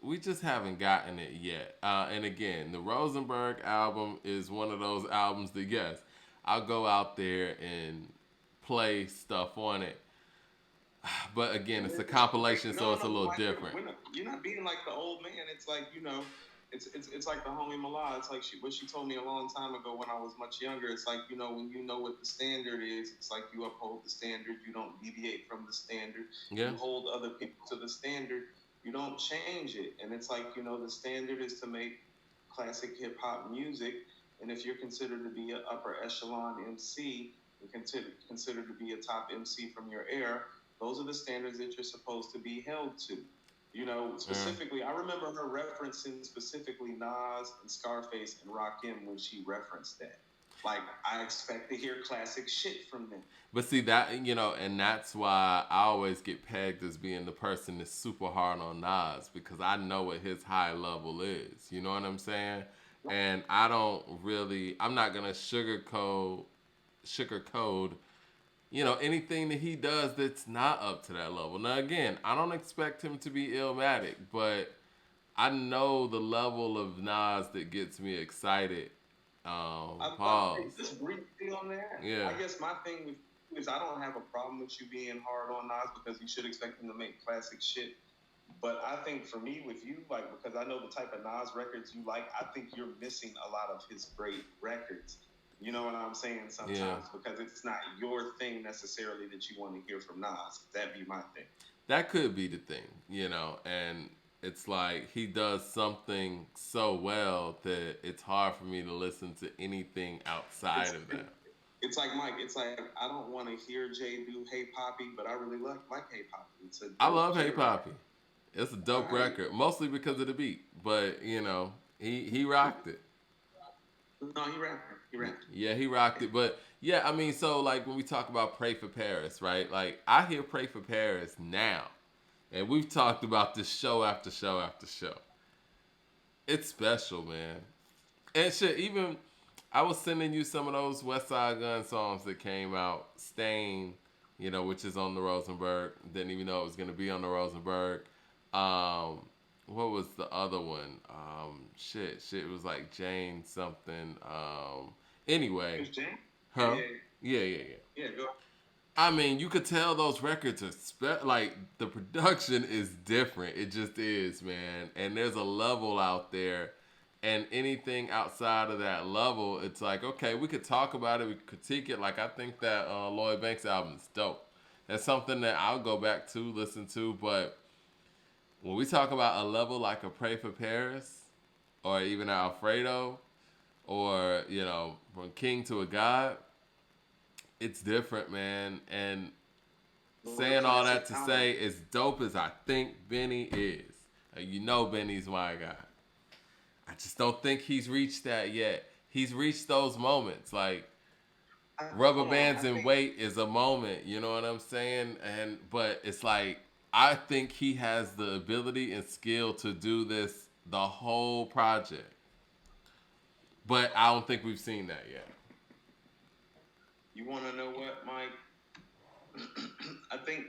we just haven't gotten it yet. And again, the Rosenberg album is one of those albums that, yes, I'll go out there and play stuff on it. But again, it's a compilation, so it's a little Mike, different. you're not being like the old man. It's like it's like the homie Mallah. It's like what she told me a long time ago when I was much younger. It's like when you know what the standard is. It's like you uphold the standard. You don't deviate from the standard. Yeah. You hold other people to the standard. You don't change it. And it's like the standard is to make classic hip hop music. And if you're considered to be an upper echelon MC and considered to be a top MC from your era, those are the standards that you're supposed to be held to. Specifically, I remember her referencing specifically Nas and Scarface and Rakim when she referenced that. Like, I expect to hear classic shit from them. But see that, and that's why I always get pegged as being the person that's super hard on Nas, because I know what his high level is. You know what I'm saying? And I'm not gonna sugarcoat anything that he does that's not up to that level. Now, again, I don't expect him to be Illmatic, but I know the level of Nas that gets me excited. Pause. Just briefly on that. Yeah. I guess my thing with you is I don't have a problem with you being hard on Nas, because you should expect him to make classic shit. But I think for me, with you, like, because I know the type of Nas records you like, I think you're missing a lot of his great records. You know what I'm saying? Sometimes, because it's not your thing necessarily that you want to hear from Nas. That'd be my thing. That could be the thing, and it's like he does something so well that it's hard for me to listen to anything outside of that. It's like, Mike, it's like I don't want to hear Jay do Hey Poppy, but I really like Hey Poppy. I love Hey Poppy. It's a dope record, mostly because of the beat. But, he rocked it. No, he rapped. Yeah, he rocked it. But yeah, I mean, so like when we talk about Pray for Paris, right? Like I hear Pray for Paris now, and we've talked about this show after show after show. It's special, man. And shit, even I was sending you some of those West Side Gun songs that came out. Stain, which is on the Rosenberg. Didn't even know it was gonna be on the Rosenberg. What was the other one? It was like Jane something. Anyway. It was Jane? Huh? Yeah. Yeah, go. I mean, you could tell those records are like the production is different. It just is, man. And there's a level out there, and anything outside of that level, it's like, okay, we could talk about it, we could critique it. Like I think that Lloyd Banks album is dope. That's something that I'll go back to, listen to. But when we talk about a level like a Pray for Paris, or even Alfredo, or from King to a God, it's different, man. And Well, the saying all classic that to album. say, as dope as I think Benny is, Benny's my guy. I just don't think he's reached that yet. He's reached those moments. Like rubber Hold on. bands I and think weight is a moment, you know what I'm saying? But it's like I think he has the ability and skill to do this the whole project. But I don't think we've seen that yet. you want to know what, Mike? I think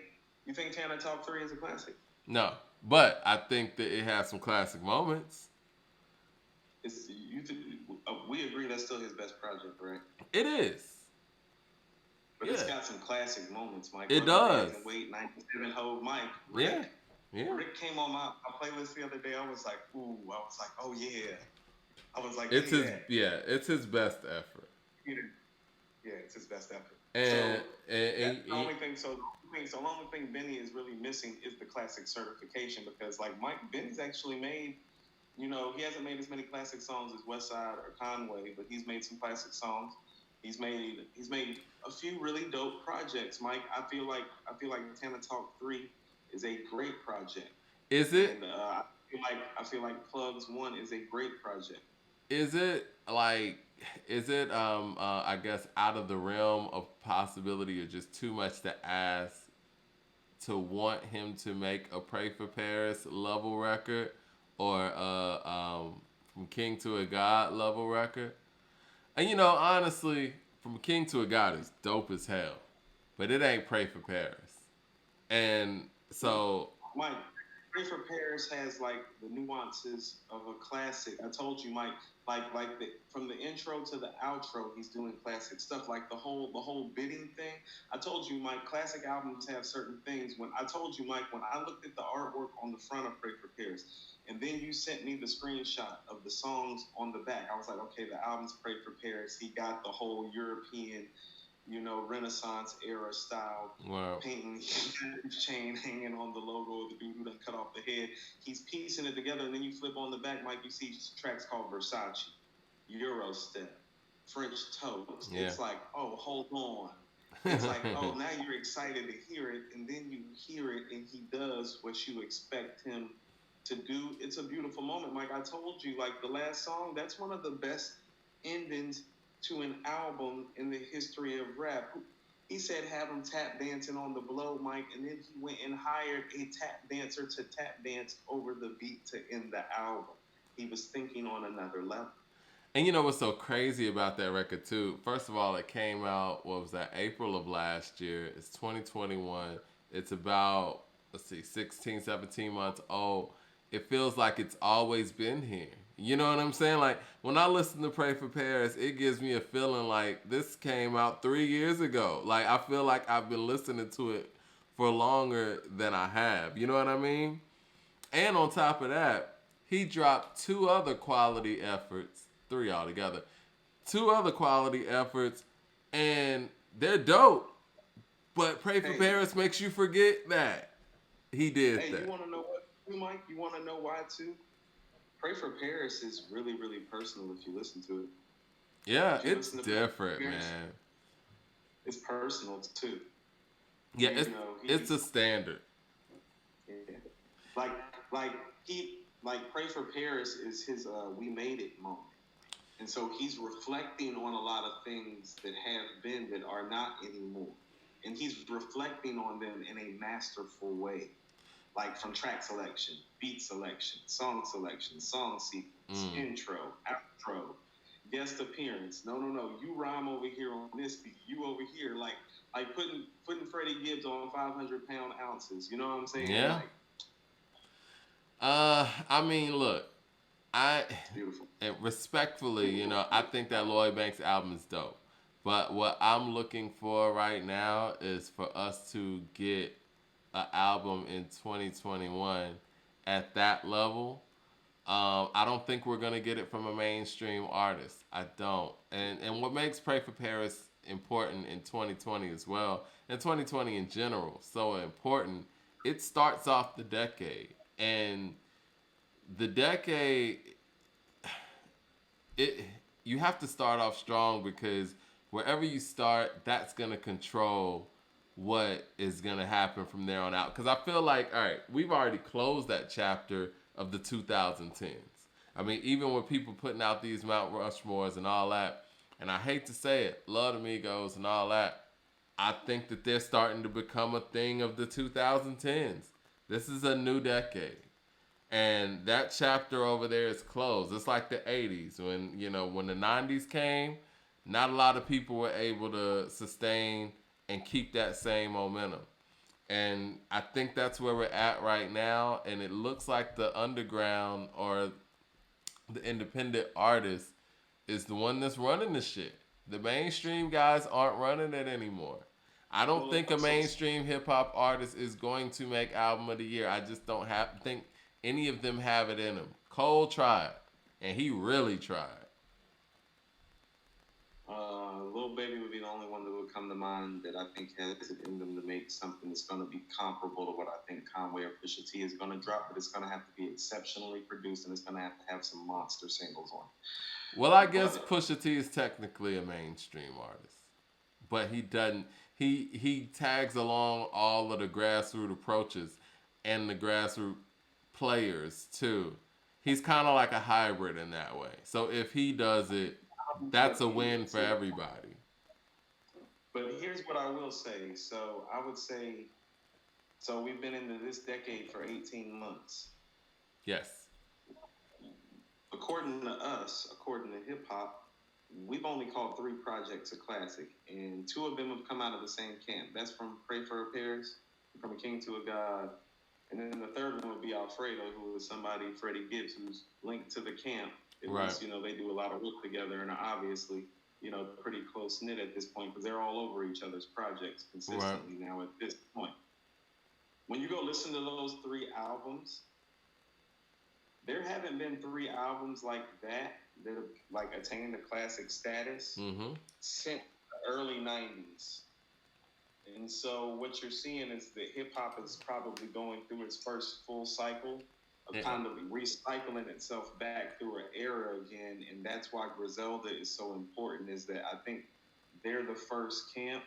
you think Tana Talk 3 is a classic. No. But I think that it has some classic moments. It's you. We agree that's still his best project, right? It is. But Yeah. it's got some classic moments, Mike. It does. And wait, 97 Hove Mike. Yeah. Yeah. Rick came on my playlist the other day. I was like, ooh. I was like, oh yeah. I was like, It's it's his best effort. Yeah, it's his best effort. And, so and the only thing. So the only thing Benny is really missing is the classic certification because like Benny's actually made. He hasn't made as many classic songs as Westside or Conway, but he's made some classic songs. He's made a few really dope projects, Mike. I feel like Tana Talk 3 is a great project. Is it? And I feel like Plugs 1 is a great project. Is it like? Is it? I guess out of the realm of possibility, or just too much to ask to want him to make a Pray for Paris level record, or from King to a God level record? And honestly, from King to a God is dope as hell, but it ain't Pray for Paris. And so, Mike, Pray for Paris has like the nuances of a classic. I told you, Mike, from the intro to the outro, he's doing classic stuff. Like the whole bidding thing. I told you, Mike, classic albums have certain things. When I told you, Mike, when I looked at the artwork on the front of Pray for Paris, and then you sent me the screenshot of the songs on the back, I was like, okay, the album's Pray for Paris. He got the whole European, Renaissance era style wow. painting chain hanging on the logo of the dude who done cut off the head. He's piecing it together, and then you flip on the back, Mike, you see tracks called Versace, Eurostep, French Toast. Yeah. It's like, oh, hold on. It's like, oh, now you're excited to hear it, and then you hear it, and he does what you expect him to do. It's a beautiful moment, Mike. I told you, like the last song, that's one of the best endings to an album in the history of rap. He said have him tap dancing on the blow, Mike, and then he went and hired a tap dancer to tap dance over the beat to end the album. He was thinking on another level. And you know what's so crazy about that record too? First of all, it came out, what was that, April of last year. It's 2021. It's about, 16, 17 months old. It feels like it's always been here. You know what I'm saying? Like when I listen to Pray for Paris, it gives me a feeling like this came out 3 years ago. Like I feel like I've been listening to it for longer than I have. You know what I mean? And on top of that, he dropped 2 other quality efforts, 3 altogether. 2 other quality efforts, and they're dope. But Pray for Paris makes you forget that he did that. You want to know what, Mike? You want to know why too? Pray for Paris is really, really personal if you listen to it. Yeah, it's different, man. It's personal too. Yeah, it's a standard. Yeah. Like Pray for Paris is his We Made It moment. And so he's reflecting on a lot of things that have been that are not anymore. And he's reflecting on them in a masterful way. Like from track selection, beat selection, song sequence, intro, outro, guest appearance. No. You rhyme over here on this beat. You over here, like putting Freddie Gibbs on 500-pound ounces. You know what I'm saying? Yeah. I mean, look, beautiful. And respectfully, I think that Lloyd Banks album is dope. But what I'm looking for right now is for us to get an album in 2021 at that level. I don't think we're gonna get it from a mainstream artist. I don't. And what makes Pray for Paris important in 2020 as well, and 2020 in general, so important. It starts off the decade, and the decade, it you have to start off strong because wherever you start, that's gonna control what is gonna happen from there on out. Because I feel like, all right, we've already closed that chapter of the 2010s. I mean, even with people putting out these Mount Rushmores and all that, and I hate to say it, love the Migos and all that, I think that they're starting to become a thing of the 2010s. This is a new decade. And that chapter over there is closed. It's like the 80s when, when the 90s came, not a lot of people were able to sustain and keep that same momentum. And I think that's where we're at right now. And it looks like the underground or the independent artist is the one that's running the shit. The mainstream guys aren't running it anymore. I don't think a mainstream hip hop artist is going to make album of the year. I just don't think any of them have it in them. Cole tried, and he really tried. Lil Baby would be the only one that would come to mind that I think has it in them to make something that's going to be comparable to what I think Conway or Pusha T is going to drop, but it's going to have to be exceptionally produced and it's going to have some monster singles on it. Well, I guess Pusha T is technically a mainstream artist, but he doesn't. He tags along all of the grassroots approaches and the grassroots players too. He's kind of like a hybrid in that way. So if he does it, that's a win for everybody. But here's what I will say. So I would say, so we've been into this decade for 18 months. Yes. According to us, according to hip hop, we've only called 3 projects a classic, and 2 of them have come out of the same camp. That's from Pray for Repairs, From a King to a God. And then the third one would be Alfredo, who is somebody, Freddie Gibbs, who's linked to the camp. At least, they do a lot of work together and are obviously, pretty close-knit at this point because they're all over each other's projects consistently now at this point. When you go listen to those 3 albums, there haven't been 3 albums like that have attained a classic status since the early 90s. And so what you're seeing is that hip-hop is probably going through its first full cycle of kind of recycling itself back through an era again. And that's why Griselda is so important, is that I think they're the first camp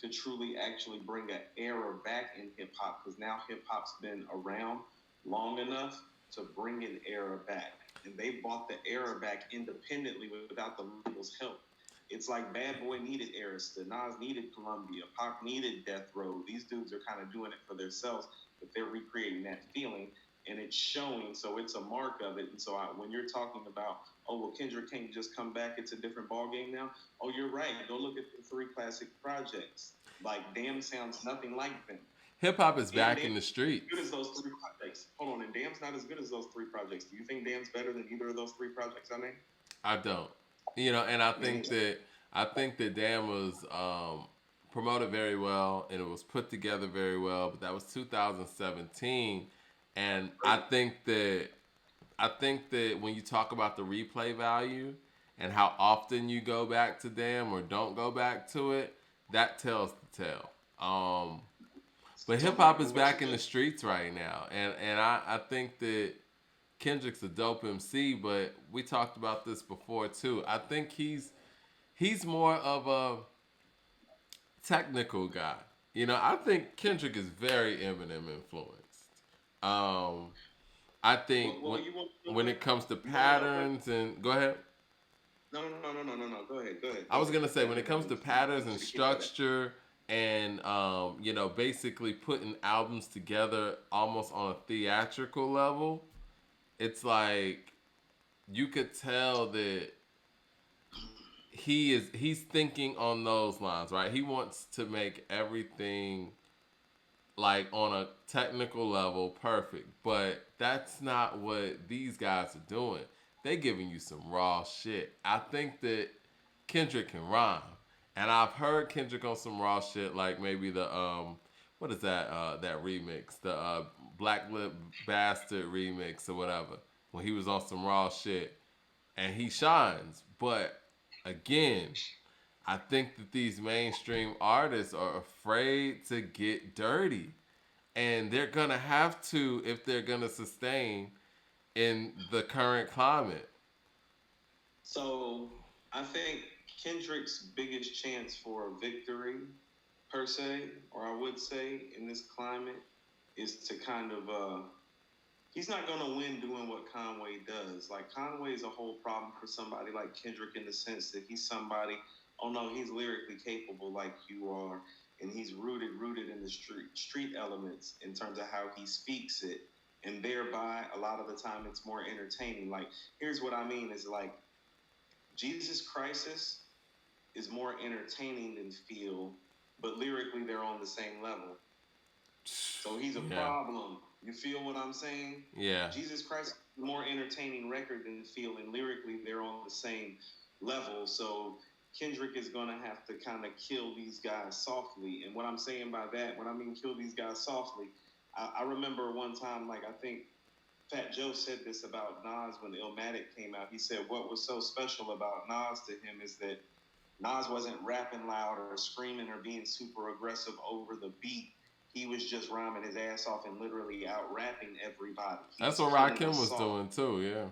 to truly actually bring an era back in hip-hop, because now hip-hop's been around long enough to bring an era back. And they bought the era back independently without the label's help. It's like Bad Boy needed Arista, Nas needed Columbia, Pac needed Death Row. These dudes are kind of doing it for themselves, but they're recreating that feeling, and it's showing, so it's a mark of it. And so when you're talking about, oh, well, Kendrick can't just come back, it's a different ballgame now. Oh, you're right. Go look at the 3 classic projects. Like, Damn sounds nothing like them. Hip-hop is back in the streets. As good as those 3 projects. Hold on, and Damn's not as good as those 3 projects. Do you think Damn's better than either of those 3 projects I named? I don't. And I think that Damn was promoted very well and it was put together very well, but that was 2017, and I think that when you talk about the replay value and how often you go back to Damn or don't go back to it, that tells the tale. But hip hop is back in the streets right now, and I think that Kendrick's a dope MC, but we talked about this before too. I think he's more of a technical guy. I think Kendrick is very Eminem influenced. I think when it comes to patterns and go ahead. No. Go ahead. I was gonna say when it comes to patterns and structure and basically putting albums together almost on a theatrical level, it's like you could tell that he's thinking on those lines, right? He wants to make everything like on a technical level perfect, but that's not what these guys are doing. They giving you some raw shit. I think that Kendrick can rhyme, and I've heard Kendrick on some raw shit, like maybe the what is that that remix, the Black Lip Bastard remix or whatever, when he was on some raw shit, and he shines. But again, I think that these mainstream artists are afraid to get dirty. And they're going to have to if they're going to sustain in the current climate. So I think Kendrick's biggest chance for victory, per se, or I would say in this climate, is to kind of he's not gonna win doing what Conway does. Like Conway is a whole problem for somebody like Kendrick in the sense that he's somebody. Oh no, he's lyrically capable like you are, and he's rooted in the street elements in terms of how he speaks it, and thereby a lot of the time it's more entertaining. Like here's what I mean is like Jesus Crisis is more entertaining than Feel, but lyrically they're on the same level. So he's a problem. You feel what I'm saying? Yeah. Jesus Christ is a more entertaining record than Feel, and lyrically they're on the same level. So Kendrick is gonna have to kind of kill these guys softly. And what I'm saying by that, when I mean kill these guys softly, I remember one time, like I think Fat Joe said this about Nas when Illmatic came out. He said what was so special about Nas to him is that Nas wasn't rapping loud or screaming or being super aggressive over the beat. He was just rhyming his ass off and literally out rapping everybody. That's what Rakim was doing too, yeah.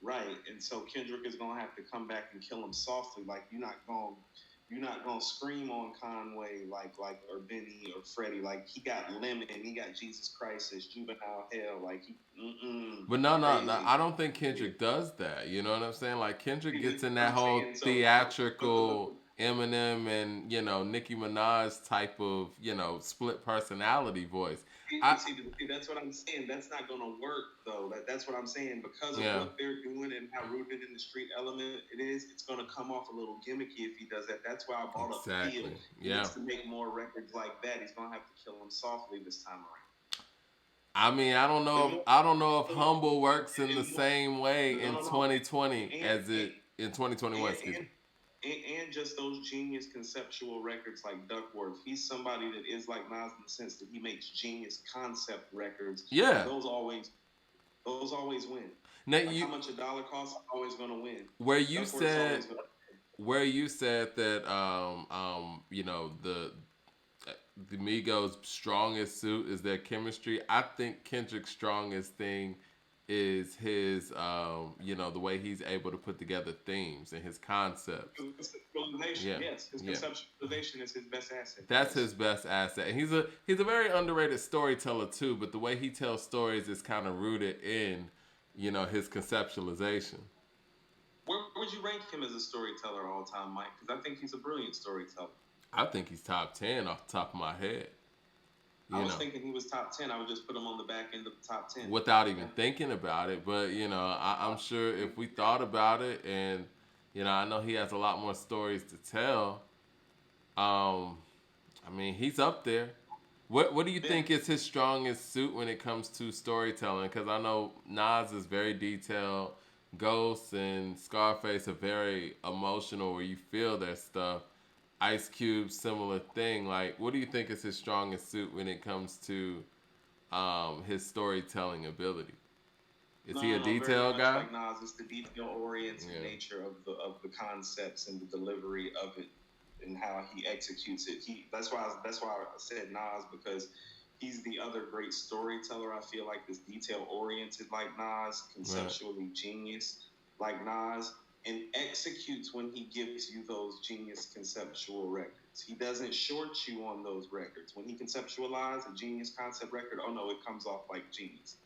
Right, and so Kendrick is gonna have to come back and kill him softly. Like you're not gonna scream on Conway like or Benny or Freddie. Like he got Lemon, he got Jesus Christ as Juvenile Hell. Like he, but no, I don't think Kendrick does that. You know what I'm saying? Like Kendrick gets in that whole saying, so, theatrical Eminem and Nicki Minaj type of split personality voice. See, that's what I'm saying. That's not going to work, though. That's what I'm saying. Because of what they're doing and how rooted in the street element it is, it's going to come off a little gimmicky if he does that. That's why I brought up Feel. He needs to make more records like that. He's going to have to kill him softly this time around. I mean, I don't know if Humble works in the same way in 2020 as it in 2021. Excuse me. And just those genius conceptual records like Duckworth. He's somebody that is like Nas in the sense that he makes genius concept records. Yeah. Those always win. Now, like how much a dollar costs, always going to win. Where you said that the Migos' strongest suit is their chemistry. I think Kendrick's strongest thing is his, the way he's able to put together themes and his concepts. Yes, his conceptualization is his best asset. That's his best asset. And he's a very underrated storyteller too. But the way he tells stories is kind of rooted in, his conceptualization. Where would you rank him as a storyteller all time, Mike? Because I think he's a brilliant storyteller. I think he's top 10 off the top of my head. I was thinking he was top 10. I would just put him on the back end of the top 10. Without even thinking about it. But, I'm sure if we thought about it and, I know he has a lot more stories to tell. He's up there. What do you think is his strongest suit when it comes to storytelling? Because I know Nas is very detailed. Ghost and Scarface are very emotional where you feel their stuff. Ice Cube, similar thing. Like, what do you think is his strongest suit when it comes to his storytelling ability? Is he a detail guy? Like Nas, it's the detail-oriented nature of the concepts and the delivery of it and how he executes it. That's why I said Nas, because he's the other great storyteller. I feel like this detail-oriented like Nas, conceptually genius like Nas, and executes when he gives you those genius conceptual records. He doesn't short you on those records. When he conceptualizes a genius concept record, oh no, it comes off like genius.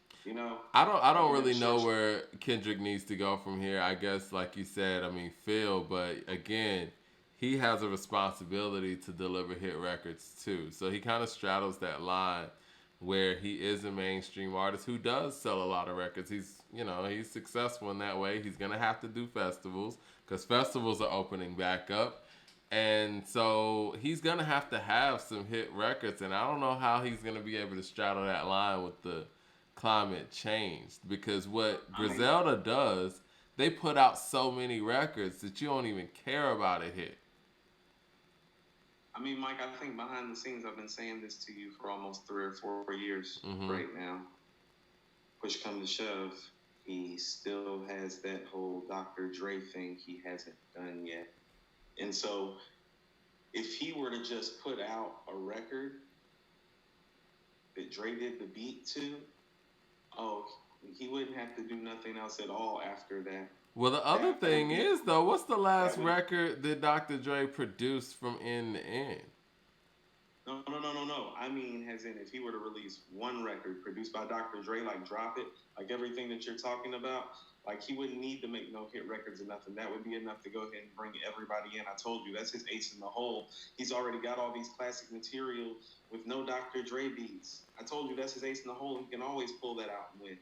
I don't really know where Kendrick needs to go from here. I guess, like you said, Phil, but again, he has a responsibility to deliver hit records too. So he kind of straddles that line where he is a mainstream artist who does sell a lot of records. He's successful in that way. He's gonna have to do festivals because festivals are opening back up, and so he's gonna have to have some hit records. And I don't know how he's gonna be able to straddle that line with the climate change, because what Griselda does, they put out so many records that you don't even care about a hit. Mike, I think behind the scenes, I've been saying this to you for almost 3 or 4 years right now. Push come to shove, he still has that whole Dr. Dre thing he hasn't done yet. And so if he were to just put out a record that Dre did the beat to, oh, he wouldn't have to do nothing else at all after that. Well, the other That would thing be is though, what's the last that would record that Dr. Dre produced from end to end? no. I mean, as in, if he were to release one record produced by Dr. Dre, like drop it, like everything that you're talking about, like he wouldn't need to make no hit records or nothing. That would be enough to go ahead and bring everybody in. I told you that's his ace in the hole. He's already got all these classic material with no Dr. Dre beats. I told you that's his ace in the hole. He can always pull that out and win.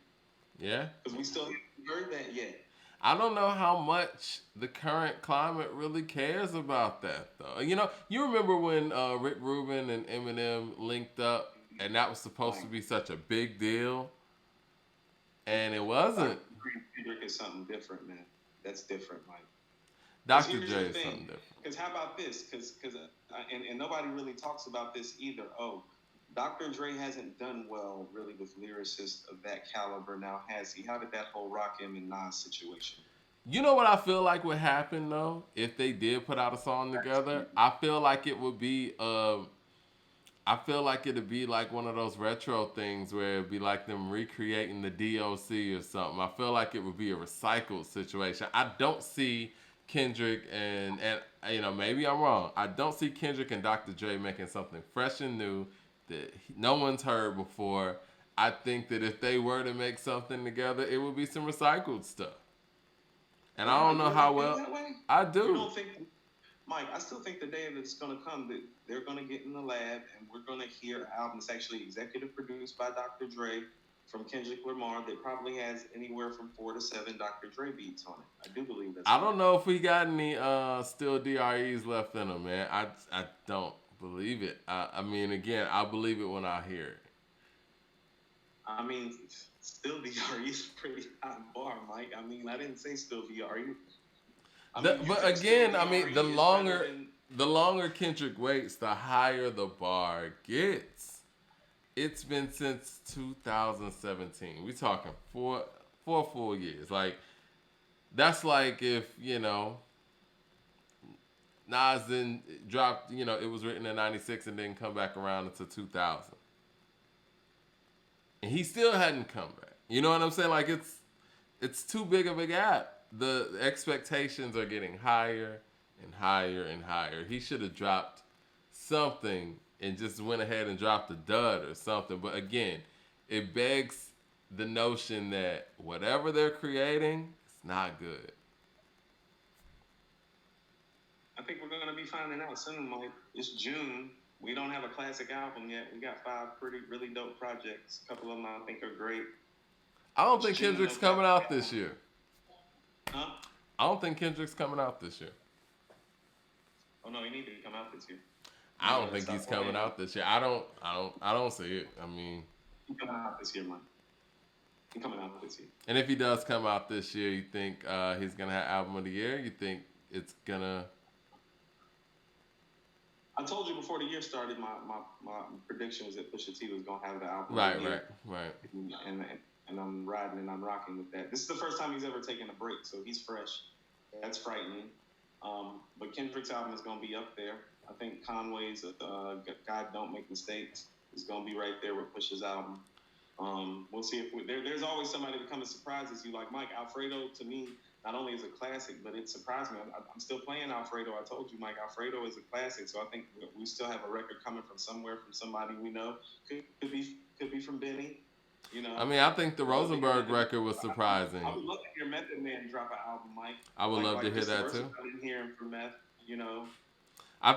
Yeah. Because we still haven't heard that yet. I don't know how much the current climate really cares about that, though. You know, you remember when Rick Rubin and Eminem linked up, and that was supposed to be such a big deal, and it wasn't. Kendrick is something different, man. That's different, Mike. Dr. J is something different. Because how about this? Because and nobody really talks about this either. Oh, Dr. Dre hasn't done well really with lyricists of that caliber now, has he? How did that whole Rakim and Nas situation? You know what I feel like would happen though if they did put out a song together? I feel like it would be I feel like it'd be like one of those retro things where it'd be like them recreating the DOC or something. I feel like it would be a recycled situation. I don't see Kendrick and you know, maybe I'm wrong. I don't see Kendrick and Dr. Dre making something fresh and new that no one's heard before. I think that if they were to make something together, it would be some recycled stuff. And I don't know how well I do. You don't think, Mike? I still think the day that's going to come that they're going to get in the lab and we're going to hear an album that's actually executive produced by Dr. Dre from Kendrick Lamar that probably has anywhere from 4 to 7 Dr. Dre beats on it. I do believe that. I don't know if we got any still DREs left in them, man. I don't believe it. I mean, again, I believe it when I hear it. I mean, still DRE is pretty high bar, Mike. I mean, I didn't say still DRE. But again, I mean, the longer Kendrick waits, the higher the bar gets. It's been since 2017. We talking four full years. Like that's like if Nas then dropped. It was written in '96 and didn't come back around until 2000, and he still hadn't come back. You know what I'm saying? Like it's too big of a gap. The expectations are getting higher and higher and higher. He should have dropped something and just went ahead and dropped a dud or something. But again, it begs the notion that whatever they're creating, it's not good. I think we're going to be finding out soon, Mike. It's June. We don't have a classic album yet. We got 5 really dope projects. A couple of them I think are great. I don't think Kendrick's coming out this year. Huh? I don't think Kendrick's coming out this year. Oh no, he needs to come out this year. I don't think he's coming out this year. I don't see it. I mean, he's coming out this year, man. He's coming out this year. And if he does come out this year, you think he's gonna have album of the year? You think it's gonna? I told you before the year started, my prediction was that Pusha T was gonna have the album. Right. And I'm riding and I'm rocking with that. This is the first time he's ever taken a break, so he's fresh. That's frightening. But Kendrick's album is gonna be up there. I think Conway's God Don't Make Mistakes is gonna be right there with Pusha's album. We'll see if there's always somebody that comes and surprises you. Like Mike Alfredo, to me, not only is a classic, but it surprised me. I'm still playing Alfredo. I told you, Mike, Alfredo is a classic. So I think we still have a record coming from somewhere, from somebody we know. Could be from Benny. I mean, I think the Rosenberg record was surprising. I would love to hear Method Man drop an album, Mike. I would love to hear that too. I didn't hear him from Meth. I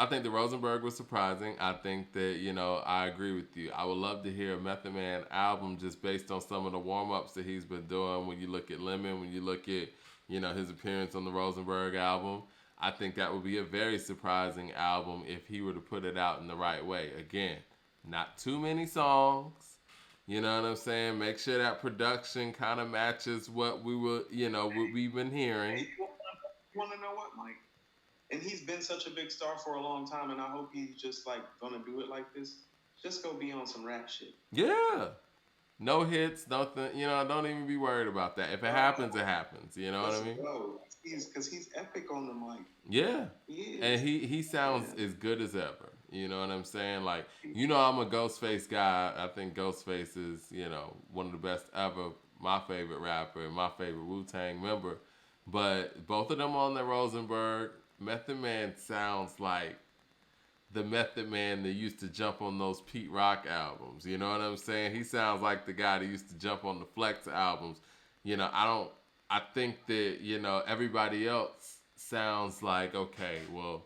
think the Rosenberg was surprising. I think that I agree with you. I would love to hear a Method Man album just based on some of the warm ups that he's been doing. When you look at Lemon, when you look at his appearance on the Rosenberg album, I think that would be a very surprising album if he were to put it out in the right way. Again, not too many songs. You know what I'm saying? Make sure that production kind of matches what we were, what we've been hearing. Hey, you want to know what, Mike? And he's been such a big star for a long time, and I hope he's just like gonna do it like this. Just go be on some rap shit. Yeah. No hits, nothing. Don't even be worried about that. If it happens, it happens. You know what Let's I mean? go. Because he's epic on the mic. Yeah. He And is. he sounds Yeah. as good as ever. You know what I'm saying? Like, I'm a Ghostface guy. I think Ghostface is, one of the best ever. My favorite rapper, my favorite Wu Tang member. But both of them on the Rosenberg, Method Man sounds like the Method Man that used to jump on those Pete Rock albums. You know what I'm saying? He sounds like the guy that used to jump on the Flex albums. I don't. I think that everybody else sounds like, okay, well,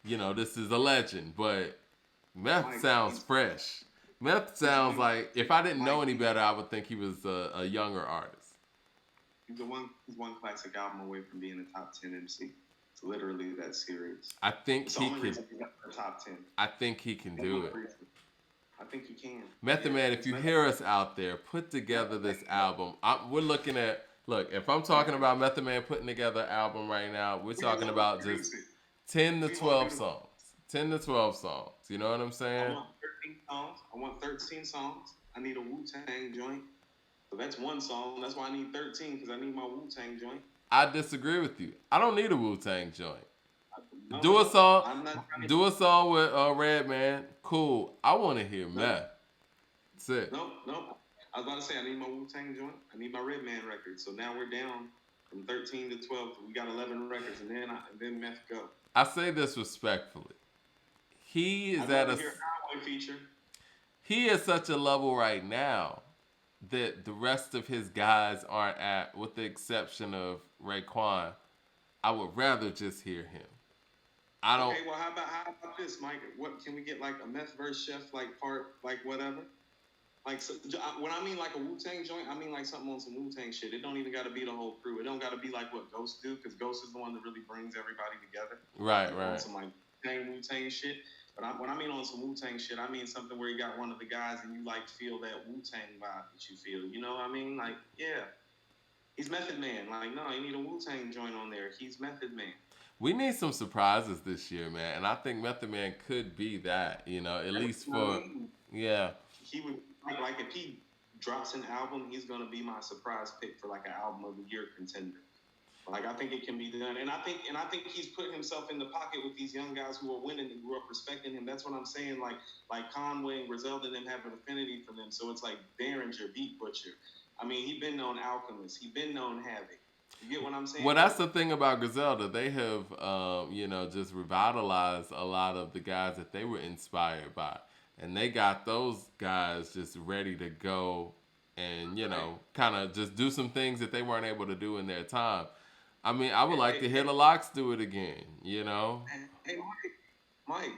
this is a legend, but Meth Mike, sounds fresh. Meth he's sounds one. like, if I didn't know Mike, any better, I would think he was a younger artist. he's one classic album away from being a top 10 MC. It's literally that serious. I think It's the he only can. reason he's got the top 10. I think he can That's do one it. reason. I think he can. Method Yeah, Man, if it's you Method hear us out there, put together this album. We're looking at, look, if I'm talking about Method Man putting together an album right now, we're talking about just 10 to We want 12 songs. 10 to 12 songs. You know what I'm I saying? want 13 songs. I want 13 songs. I need a Wu-Tang joint. So that's one song. That's why I need 13 because I need my Wu-Tang joint. I disagree with you. I don't need a Wu-Tang joint. No, Do a no, song. I'm not trying to. Do a song with Redman. Cool. I want to hear Meth. That's it. No, no. I was about to say I need my Wu-Tang joint. I need my Redman record. So now we're down from 13 to 12. We got 11 records, and then Meth go. I say this respectfully. He is at a. Hear Conway feature. He is such a level right now that the rest of his guys aren't at, with the exception of Raekwon. I would rather just hear him. I don't. Okay, well, how about this, Mike? What can we get like a Meth verse Chef like part like whatever? Like so, when I mean like a Wu-Tang joint, I mean like something on some Wu-Tang shit. It don't even got to be the whole crew. It don't got to be like what Ghost do, because Ghost is the one that really brings everybody together. Right, On right. some like Wu-Tang shit. But when I mean on some Wu-Tang shit, I mean something where you got one of the guys and you like feel that Wu-Tang vibe that you feel. You know what I mean? Like, yeah. He's Method Man. Like, no, you need a Wu-Tang joint on there. He's Method Man. We need some surprises this year, man. And I think Method Man could be that, at least for. Yeah. He would, like if he drops an album, he's going to be my surprise pick for like an album of the year contender. Like I think it can be done, and I think he's putting himself in the pocket with these young guys who are winning and grew up respecting him. That's what I'm saying. Like Conway and Griselda and them have an affinity for them. So it's like Derringer, Beat Butcher. I mean, he been known Alchemist. He been known Havoc. You get what I'm saying? Well, that's the thing about Griselda. They have, just revitalized a lot of the guys that they were inspired by, and they got those guys just ready to go, and kind of just do some things that they weren't able to do in their time. I mean, I would like to hear the Locks do it again, Hey, Mike,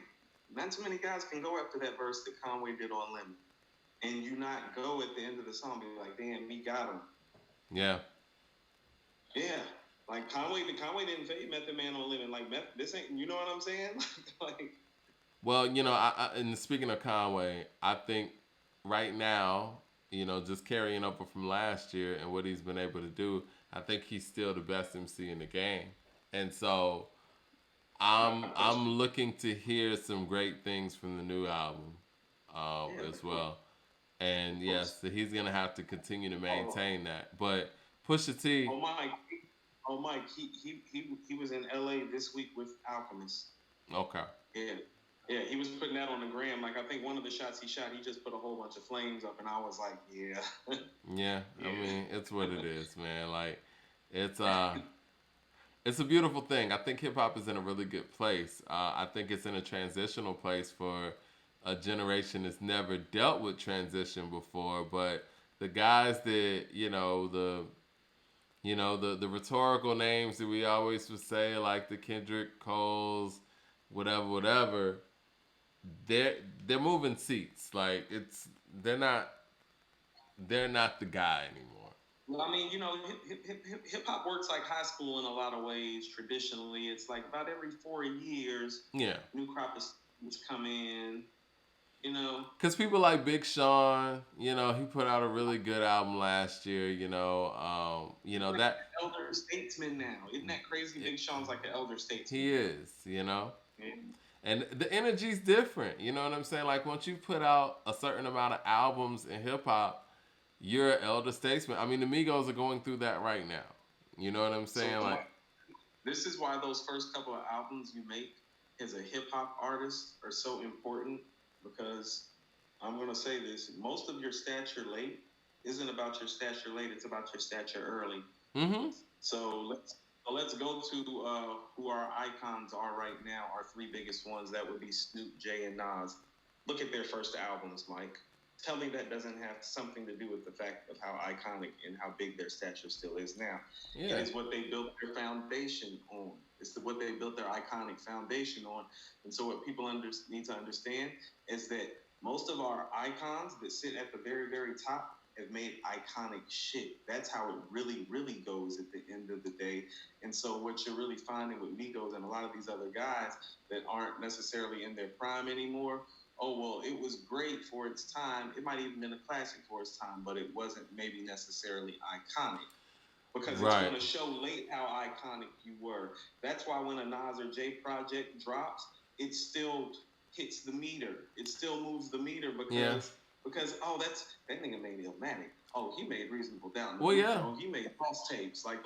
not too many guys can go after that verse that Conway did on Lemon, and you not go at the end of the song be like, damn, he got him. Yeah. Yeah. Like Conway didn't fade Method Man on Lemon. Like this ain't, you know what I'm saying? like. Well, and speaking of Conway, I think right now, just carrying over from last year and what he's been able to do, I think he's still the best MC in the game. And so I'm looking to hear some great things from the new album as well. And yes, so he's gonna have to continue to maintain that. But Pusha T. Mike, he was in LA this week with Alchemist. Okay. Yeah, he was putting that on the gram. Like I think one of the shots he shot, he just put a whole bunch of flames up, and I was like, yeah. Yeah, I mean, it's what it is, man. Like, it's a beautiful thing. I think hip hop is in a really good place. I think it's in a transitional place for a generation that's never dealt with transition before. But the guys that the rhetorical names that we always would say, like the Kendrick Coles, whatever. They're moving seats. Like they're not the guy anymore. Well, I mean, hip hop works like high school in a lot of ways. Traditionally, it's like about every 4 years, new crop of students come in. Because people like Big Sean, he put out a really good album last year. Like that elder statesman now. Isn't that crazy? Big Sean's like the elder statesman. He is. Yeah. And the energy's different. You know what I'm saying? Like once you put out a certain amount of albums in hip hop, you're an elder statesman. I mean, the Migos are going through that right now. You know what I'm So saying? Like, this is why those first couple of albums you make as a hip hop artist are so important because I'm gonna say this: most of your stature late isn't about your stature late; it's about your stature early. mm-hmm. So let's go to who our icons are right now. Our three biggest ones that would be Snoop, Jay, and Nas. Look at their first albums, Mike. Tell me that doesn't have something to do with the fact of how iconic and how big their stature still is now. It Yeah. is what they built their foundation on. What they built their iconic foundation on. And so, what people need to understand is that most of our icons that sit at the very, very top have made iconic shit. That's how it really, really goes at the end of the day. And so, what you're really finding with Migos and a lot of these other guys that aren't necessarily in their prime anymore, oh well, it was great for its time. It might even been a classic for its time, but it wasn't maybe necessarily iconic because it's Right. going to show late how iconic you were. That's why when a Nas or J project drops, it still hits the meter. It still moves the meter Yeah. because oh that nigga made Illmatic. Oh, he made Reasonable Doubt in the Well, future. yeah. Oh, he made false tapes. Like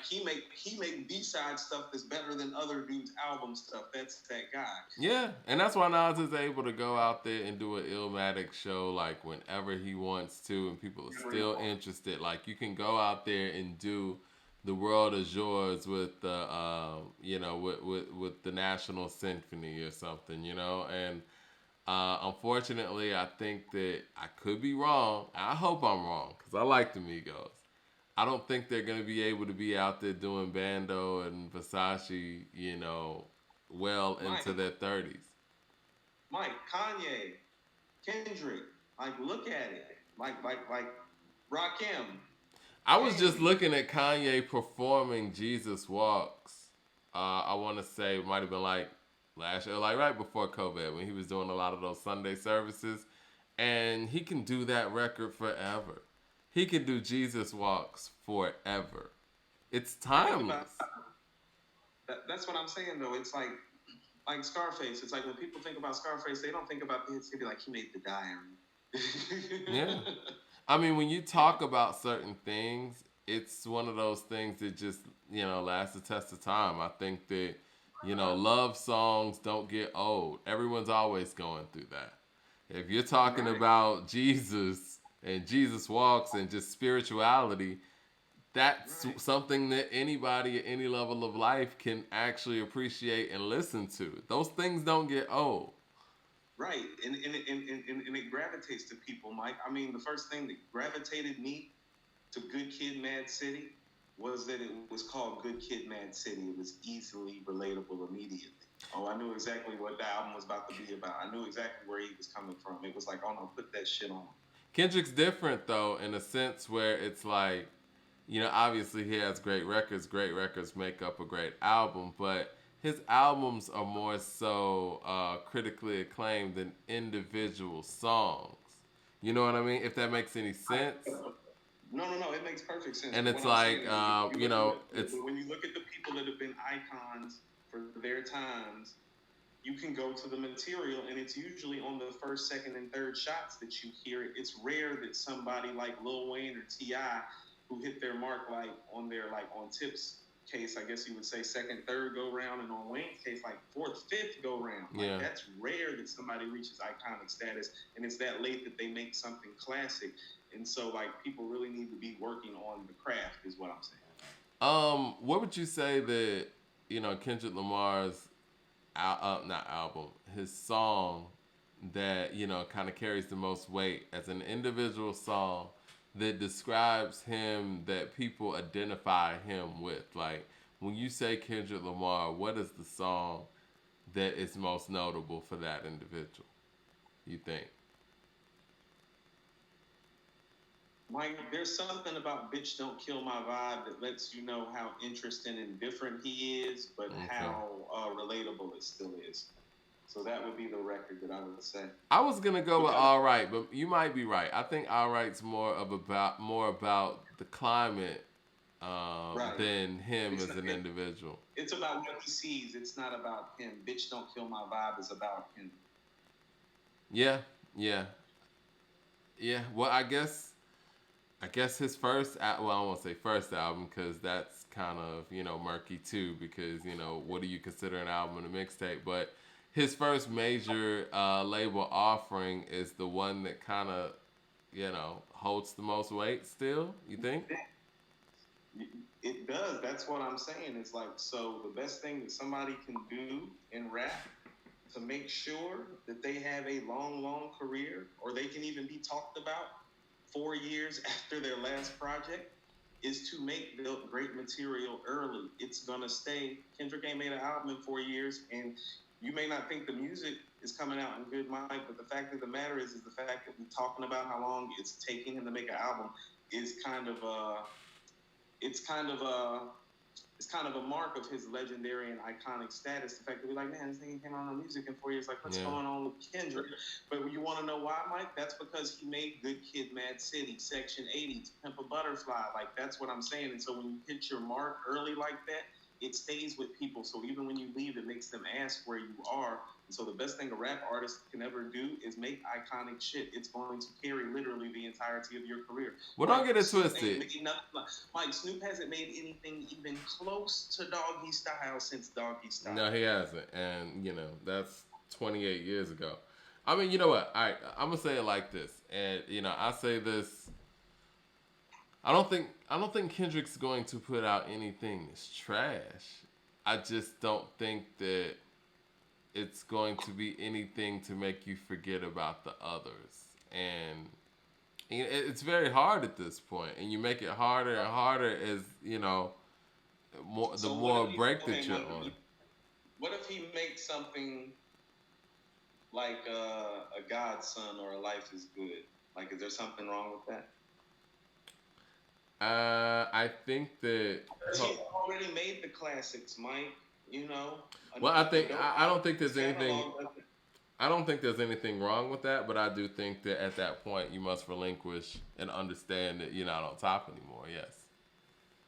he made B-side stuff that's better than other dudes' album stuff. That's that guy. Yeah, and that's why Nas is able to go out there and do an Illmatic show like whenever he wants to, and people are still interested. Like you can go out there and do "The World Is Yours" with the, with the National Symphony or something, and unfortunately, I think that I could be wrong. I hope I'm wrong because I like the Migos. I don't think they're gonna be able to be out there doing Bando and Versace, well Mike, into their 30s. Kanye, Kendrick, like look at it. Like Rakim, I was just Game. looking at Kanye performing Jesus Walks. I want to say it might have been like last year, like right before COVID, when he was doing a lot of those Sunday services. And he can do that record forever. He can do Jesus Walks forever. It's Think about timeless. that's what I'm saying though. It's like Scarface. It's like when people think about Scarface, they don't think about the hits. They be like, he made the diary. Yeah. I mean, when you talk about certain things, it's one of those things that just, lasts the test of time. I think that, love songs don't get old. Everyone's always going through that. If you're talking Right. about Jesus and Jesus walks and just spirituality, that's Right. something that anybody at any level of life can actually appreciate and listen to. Those things don't get old. Right. And it gravitates to people, Mike. I mean, the first thing that gravitated me to Good Kid, Mad City was that it was called Good Kid, Mad City. It was easily relatable immediately. Oh, I knew exactly what the album was about to be about. I knew exactly where he was coming from. It was like, oh no, put that shit on. Kendrick's different though, in a sense where it's like, obviously he has great records. Great records make up a great album, but his albums are more so critically acclaimed than individual songs. You know what I mean? If that makes any sense. No. It makes perfect sense. And But it's what I'm like, saying is, it's when you look at the people that have been icons for their times, you can go to the material, and it's usually on the first, second, and third shots that you hear it. It's rare that somebody like Lil Wayne or Ti, who hit their mark on Tip's case, I guess you would say second, third go round, and on Wayne's case like fourth, fifth go round. Yeah. That's rare that somebody reaches iconic status, and it's that late that they make something classic. And so like people really need to be working on the craft, is what I'm saying. What would you say that Kendrick Lamar's not album, his song that kind of carries the most weight as an individual song that describes him that people identify him with? Like when you say Kendrick Lamar, what is the song that is most notable for that individual? You think? Mike, there's something about "Bitch Don't Kill My Vibe" that lets you know how interesting and different he is, but Okay. how relatable it still is. So that would be the record that I would say. I was gonna go with Because All Right, but you might be right. I think All Right's more about the climate right, than him it's as an individual. it's about what he sees. It's not about him. "Bitch Don't Kill My Vibe" is about him. Yeah, yeah, yeah. Well, I guess I guess his first, well, I won't say first album because that's kind of, murky too because, what do you consider an album and a mixtape? But his first major label offering is the one that kind of, holds the most weight still, you think? It does. That's what I'm saying. It's like, so the best thing that somebody can do in rap to make sure that they have a long, long career, or they can even be talked about 4 years after their last project, is to make the great material early. It's gonna stay. Kendrick ain't made an album in 4 years, and you may not think the music is coming out in good mind, but the fact of the matter is the fact that we're talking about how long it's taking him to make an album is kind of it's kind of a it's kind of a mark of his legendary and iconic status. The fact that we're like, man, this thing came out on music in 4 years. Like, what's going on with Kendrick? But you want to know why, Mike? That's because he made Good Kid, Mad City, Section 80, Pimp a Butterfly. Like, that's what I'm saying. And so when you hit your mark early like that, it stays with people. So even when you leave, it makes them ask where you are. And so the best thing a rap artist can ever do is make iconic shit. It's going to carry literally the entirety of your career. Well, don't get it twisted. Mike, Snoop hasn't made anything even close to Doggy Style since Doggy Style. No, he hasn't. And, that's 28 years ago. I mean, you know what? I'm going to say it like this. And, I say this. I don't think Kendrick's going to put out anything that's trash. I just don't think that it's going to be anything to make you forget about the others. And it's very hard at this point, and you make it harder and harder as the more break that you're on. What if he makes something like a Godson or a Life is Good? Like, is there something wrong with that? I think that he's already made the classics, Mike. Well, I don't think there's anything. I don't think there's anything wrong with that, but I do think that at that point you must relinquish and understand that you're not on top anymore. Yes.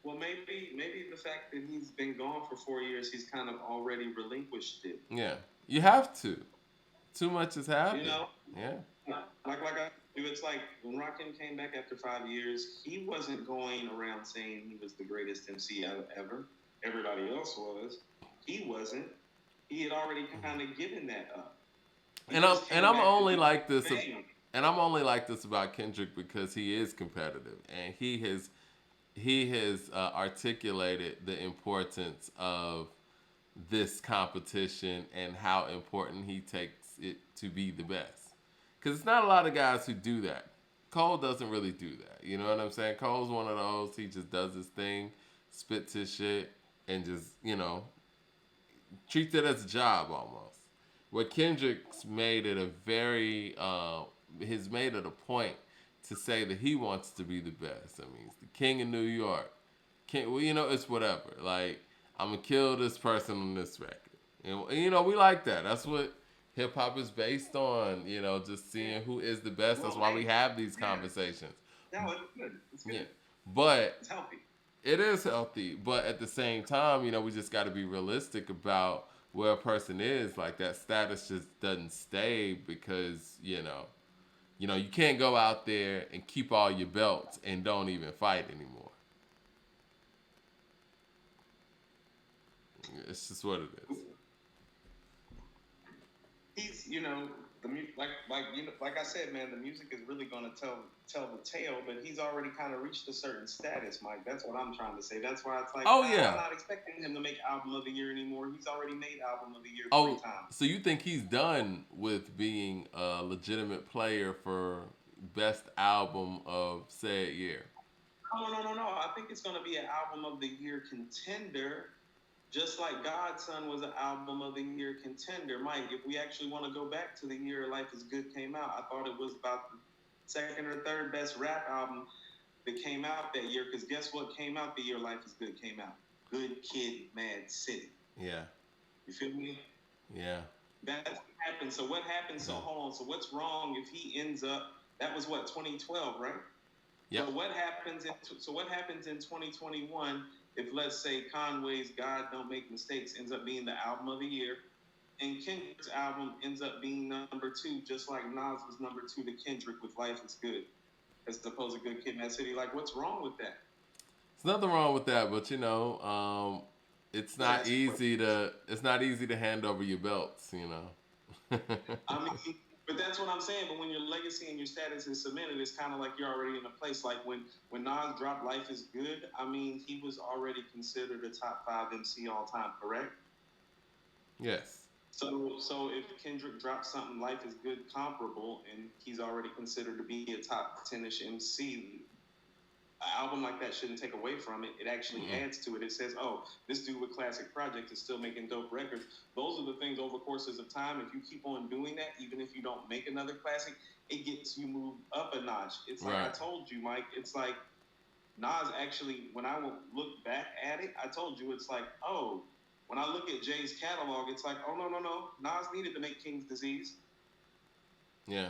Well, maybe the fact that he's been gone for 4 years, he's kind of already relinquished it. Yeah, you have to. Too much has happened. Yeah. Like it's like when Rakim came back after 5 years, he wasn't going around saying he was the greatest MC ever. Everybody else was. He wasn't. He had already kind of given that up. I'm only like this. And I'm only like this about Kendrick because he is competitive and he has articulated the importance of this competition and how important he takes it to be the best. Because it's not a lot of guys who do that. Cole doesn't really do that. You know what I'm saying? Cole's one of those. He just does his thing, spits his shit, and just, treats it as a job almost. Where Kendrick's made it he's made it a point to say that he wants to be the best. I mean, he's the king of New York. It's whatever. Like, I'm going to kill this person on this record. And, we like that. That's what hip hop is based on, just seeing who is the best. That's why we have these conversations. No, it's good. It's good. Yeah. But it's healthy. It is healthy, but at the same time, we just got to be realistic about where a person is. Like, that status just doesn't stay because, you can't go out there and keep all your belts and don't even fight anymore. It's just what it is. He's, like I said, man, the music is really going to tell the tale, but he's already kind of reached a certain status, Mike. That's what I'm trying to say. That's why it's like, I'm not expecting him to make album of the year anymore. He's already made album of the year 3 times. So you think he's done with being a legitimate player for best album of said year? No. I think it's going to be an album of the year contender. Just like Godson was an album of the year contender. Mike, if we actually want to go back to the year Life is Good came out, I thought it was about the second or third best rap album that came out that year. Because guess what came out the year Life is Good came out? Good Kid, Mad City. Yeah. You feel me? Yeah. That's what happened. So what happened? So hold on. So what's wrong if he ends up? That was what 2012, right? Yeah. So what happens in 2021? If, let's say, Conway's God Don't Make Mistakes ends up being the album of the year, and Kendrick's album ends up being number 2, just like Nas was number 2 to Kendrick with Life is Good. as opposed to Good Kid, Mad City. Like, what's wrong with that? There's nothing wrong with that, but Just asking questions. it's not easy to hand over your belts, you know. I mean, but that's what I'm saying. But when your legacy and your status is cemented, it's kind of like you're already in a place. Like when Nas dropped "Life Is Good," I mean, he was already considered a top five MC all time, correct? Yes. So if Kendrick drops something, "Life Is Good" comparable, and he's already considered to be a top 10ish MC, an album like that shouldn't take away from it. It actually Mm-mm. adds to it. It says, oh, this dude with classic projects is still making dope records. Those are the things over courses of time. If you keep on doing that, even if you don't make another classic, it gets you moved up a notch. It's like I Right. told you, Mike. It's like Nas actually, when I look back at it, I told you it's like, oh, when I look at Jay's catalog, it's like, oh, no. Nas needed to make King's Disease. Yeah.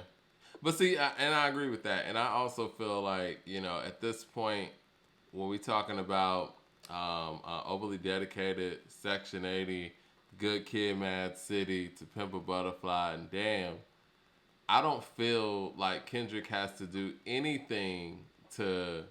But see, and I agree with that. And I also feel like, at this point, when we talking about overly dedicated, Section 80, Good Kid, Mad City, To Pimp a Butterfly, and Damn, I don't feel like Kendrick has to do anything to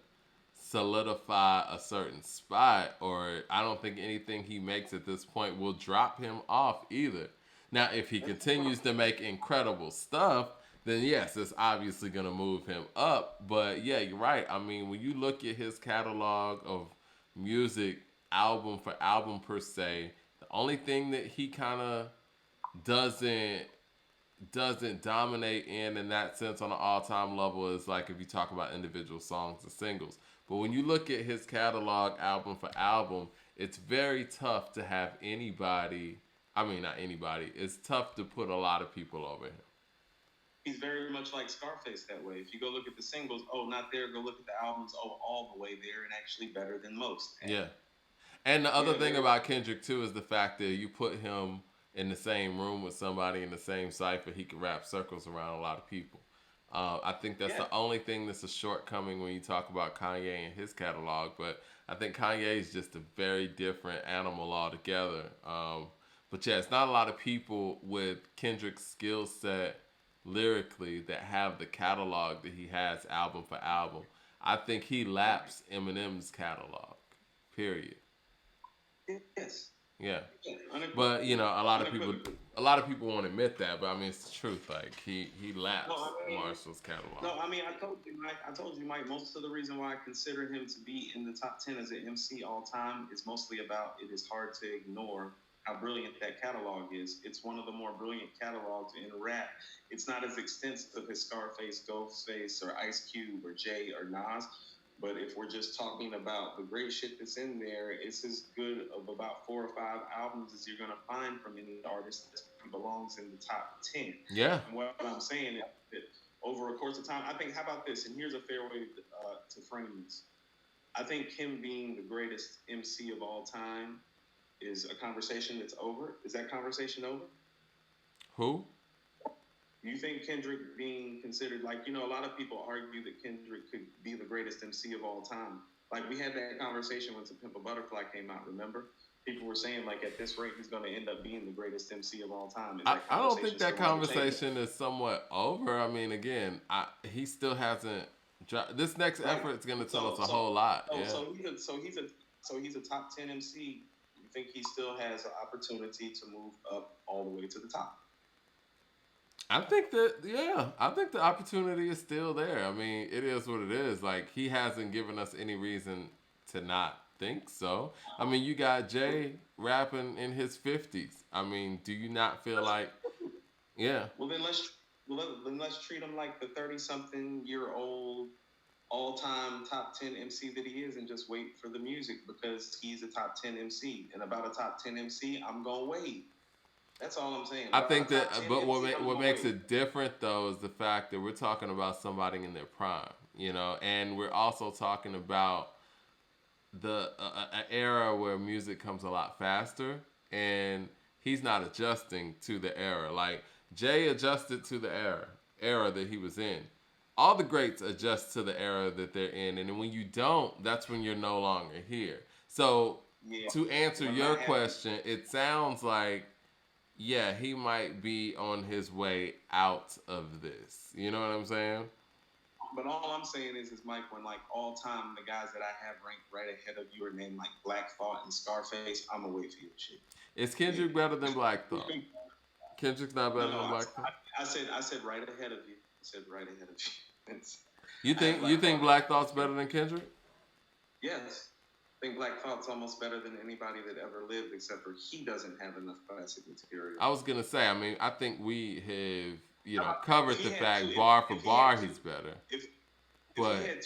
solidify a certain spot, or I don't think anything he makes at this point will drop him off either. Now, if he continues to make incredible stuff, then yes, it's obviously going to move him up. But yeah, you're right. I mean, when you look at his catalog of music, album for album per se, the only thing that he kind of doesn't doesn't dominate in that sense on an all-time level is like if you talk about individual songs and singles. But when you look at his catalog album for album, it's very tough to have anybody, I mean not anybody, it's tough to put a lot of people over him. He's very much like Scarface that way. If you go look at the singles, oh, not there. Go look at the albums, oh, all the way there, and actually better than most. And Yeah. And the other yeah, thing very. about Kendrick too is the fact that you put him in the same room with somebody in the same cipher, he can wrap circles around a lot of people. I think that's Yeah, the only thing that's a shortcoming when you talk about Kanye and his catalog. But I think Kanye is just a very different animal altogether. But yeah, it's not a lot of people with Kendrick's skill set lyrically that have the catalog that he has album for album. I think he laps Eminem's catalog. Period. yes, Yeah. yeah, But unequivocally, unequivocally. a lot of people won't admit that. But I mean, it's the truth. Like he No, laps I mean, Marshall's catalog. no, I mean, I told you, Mike. Most of the reason why I consider him to be in the top 10 as an MC all time is mostly about it is hard to ignore how brilliant that catalog is. It's one of the more brilliant catalogs in rap. It's not as extensive as Scarface, Ghostface, or Ice Cube, or Jay, or Nas. But if we're just talking about the great shit that's in there, it's as good of about 4 or 5 albums as you're gonna find from any artist that belongs in the top 10. Yeah. And what I'm saying is that over a course of time, I think, how about this? And here's a fair way to frame this. I think him being the greatest MC of all time is a conversation that's over. Is that conversation over? Who? You think Kendrick being considered, like, a lot of people argue that Kendrick could be the greatest MC of all time. Like, we had that conversation when To Pimp a Butterfly came out, remember? People were saying, like, at this rate, he's going to end up being the greatest MC of all time. Is that I don't think conversation that still on the table? conversation is somewhat over. I mean, again, he still hasn't. This next Right. effort is going to tell So, us a so, whole lot. so, Yeah. so he's a top 10 MC. You think he still has an opportunity to move up all the way to the top? I think that yeah, I think the opportunity is still there. I mean, it is what it is. Like he hasn't given us any reason to not think so. I mean, you got Jay rapping in his 50s. I mean, do you not feel like yeah, Well, then let's treat him like the 30-something-year-old all-time top 10 MC that he is, and just wait for the music because he's a top 10 MC. And about a top 10 MC, I'm gonna wait. That's all I'm saying. I About think a that top 10 but MC, I'm what gonna makes wait. it different though is the fact that we're talking about somebody in their prime, and we're also talking about the an era where music comes a lot faster and he's not adjusting to the era like Jay adjusted to the era that he was in. All the greats adjust to the era that they're in, and then when you don't, that's when you're no longer here. So Yeah, to answer when your that happens, question, it sounds like yeah, he might be on his way out of this. You know what I'm saying? but all I'm saying is Mike, when like all time the guys that I have ranked right ahead of you are named like Black Thought and Scarface, I'm gonna wait for your shit. Is Kendrick better than Black Thought? Kendrick's not better No, than Black Thought. I said right ahead of you. I said right ahead of you. You think Black Thought's better than Kendrick? Yes. I think Black Thought's almost better than anybody that ever lived, except for he doesn't have enough classic material. I was gonna say, I mean, I think we have, covered the fact bar for bar he's better. If but he had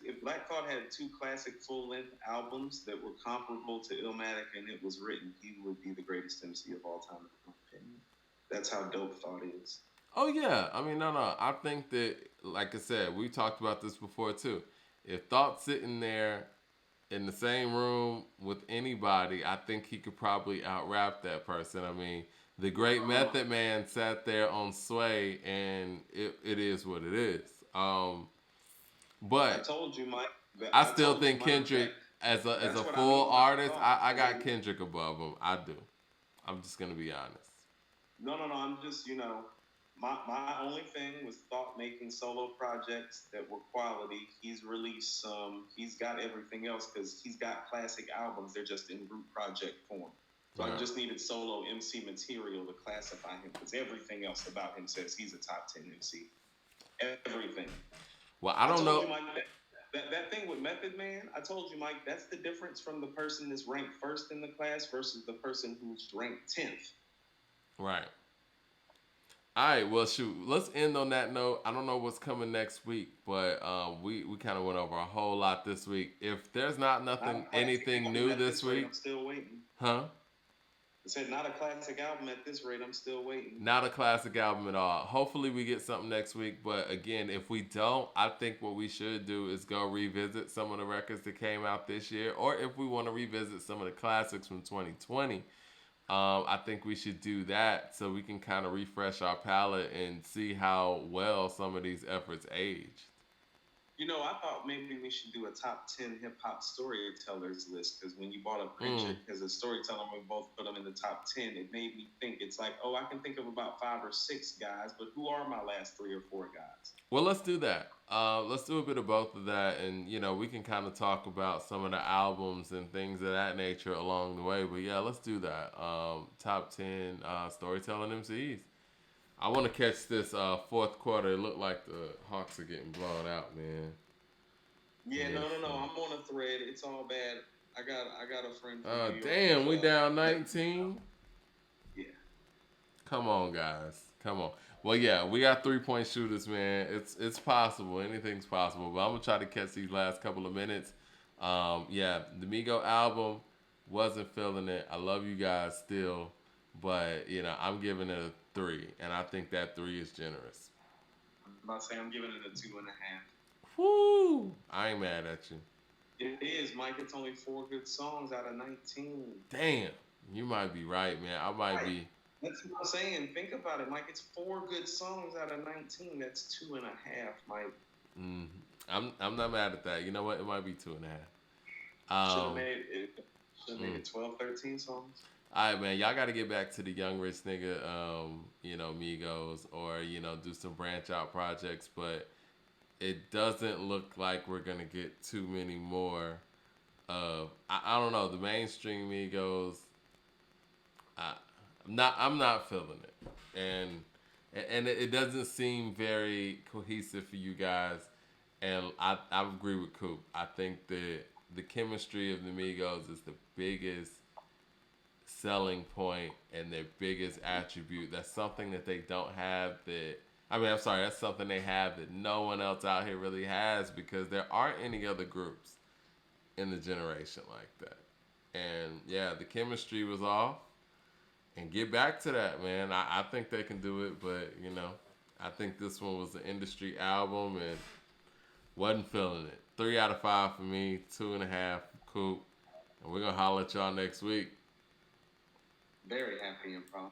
if Black Thought had two classic full length albums that were comparable to Illmatic and it was written, he would be the greatest MC of all time, in my opinion. That's how dope Thought is. Oh yeah, I mean, no, I think that, like I said, we talked about this before too. If Thought's sitting there in the same room with anybody, I think he could probably out-rap that person. I mean, the great Method Man sat there on Sway, and it is what it is. But I told you, Mike. I still think Kendrick, as a full artist, I got Kendrick above him. I do. I'm just gonna be honest. No. I'm just, my only thing was Thought making solo projects that were quality. He's released some. He's got everything else because he's got classic albums. They're just in group project form. So I just needed solo MC material to classify him because everything else about him says he's a top 10 MC. Everything. Well, I don't know. You, Mike, that thing with Method Man, I told you, Mike, that's the difference from the person that's ranked first in the class versus the person who's ranked 10th. Right. All right, well, shoot, let's end on that note. I don't know what's coming next week, but we kind of went over a whole lot this week. If there's not anything new this week. I'm still waiting. Huh? I said not a classic album at this rate. I'm still waiting. Not a classic album at all. Hopefully we get something next week, but again, if we don't, I think what we should do is go revisit some of the records that came out this year, or if we want to revisit some of the classics from 2020. I think we should do that so we can kind of refresh our palate and see how well some of these efforts aged. I thought maybe we should do a top 10 hip-hop storytellers list because when you brought up Preacher as a storyteller, we both put them in the top 10. It made me think it's like, I can think of about 5 or 6 guys, but who are my last 3 or 4 guys? Well, let's do that. Let's do a bit of both of that, and we can kind of talk about some of the albums and things of that nature along the way. But yeah, let's do that. Top 10 storytelling MCs. I want to catch this fourth quarter. It looked like the Hawks are getting blown out, man. Yeah, no. I'm on a thread. It's all bad. I got a friend. Damn, we down 19. Yeah. Come on, guys. Come on. Well, yeah, we got 3-point shooters, man. It's possible. Anything's possible. But I'm gonna try to catch these last couple of minutes. Yeah, the Migos album, wasn't feeling it. I love you guys still, but I'm giving it a 3, and I think that 3 is generous. I'm about to say I'm giving it a 2.5. Woo! I ain't mad at you. It is, Mike. It's only 4 good songs out of 19. Damn, you might be right, man. I might be. That's what I'm saying. Think about it, Mike. It's 4 good songs out of 19. That's 2.5, Mike. I'm not mad at that. You know what? It might be 2.5. Should have made it 12, 13 songs. All right, man. Y'all got to get back to the Young Rich Nigga, Migos, or do some branch out projects. But it doesn't look like we're gonna get too many more of. I don't know, the mainstream Migos. I'm not feeling it, and it doesn't seem very cohesive for you guys. And I agree with Coop. I think that the chemistry of the Migos is the biggest selling point and their biggest attribute. That's something that they don't have that's something they have that no one else out here really has, because there aren't any other groups in the generation like that. And yeah, the chemistry was off. And get back to that, man. I think they can do it, but I think this one was an industry album and wasn't feeling it. 3 out of 5 for me, 2.5 for Coop. And we're gonna holler at y'all next week. Very happy and proud.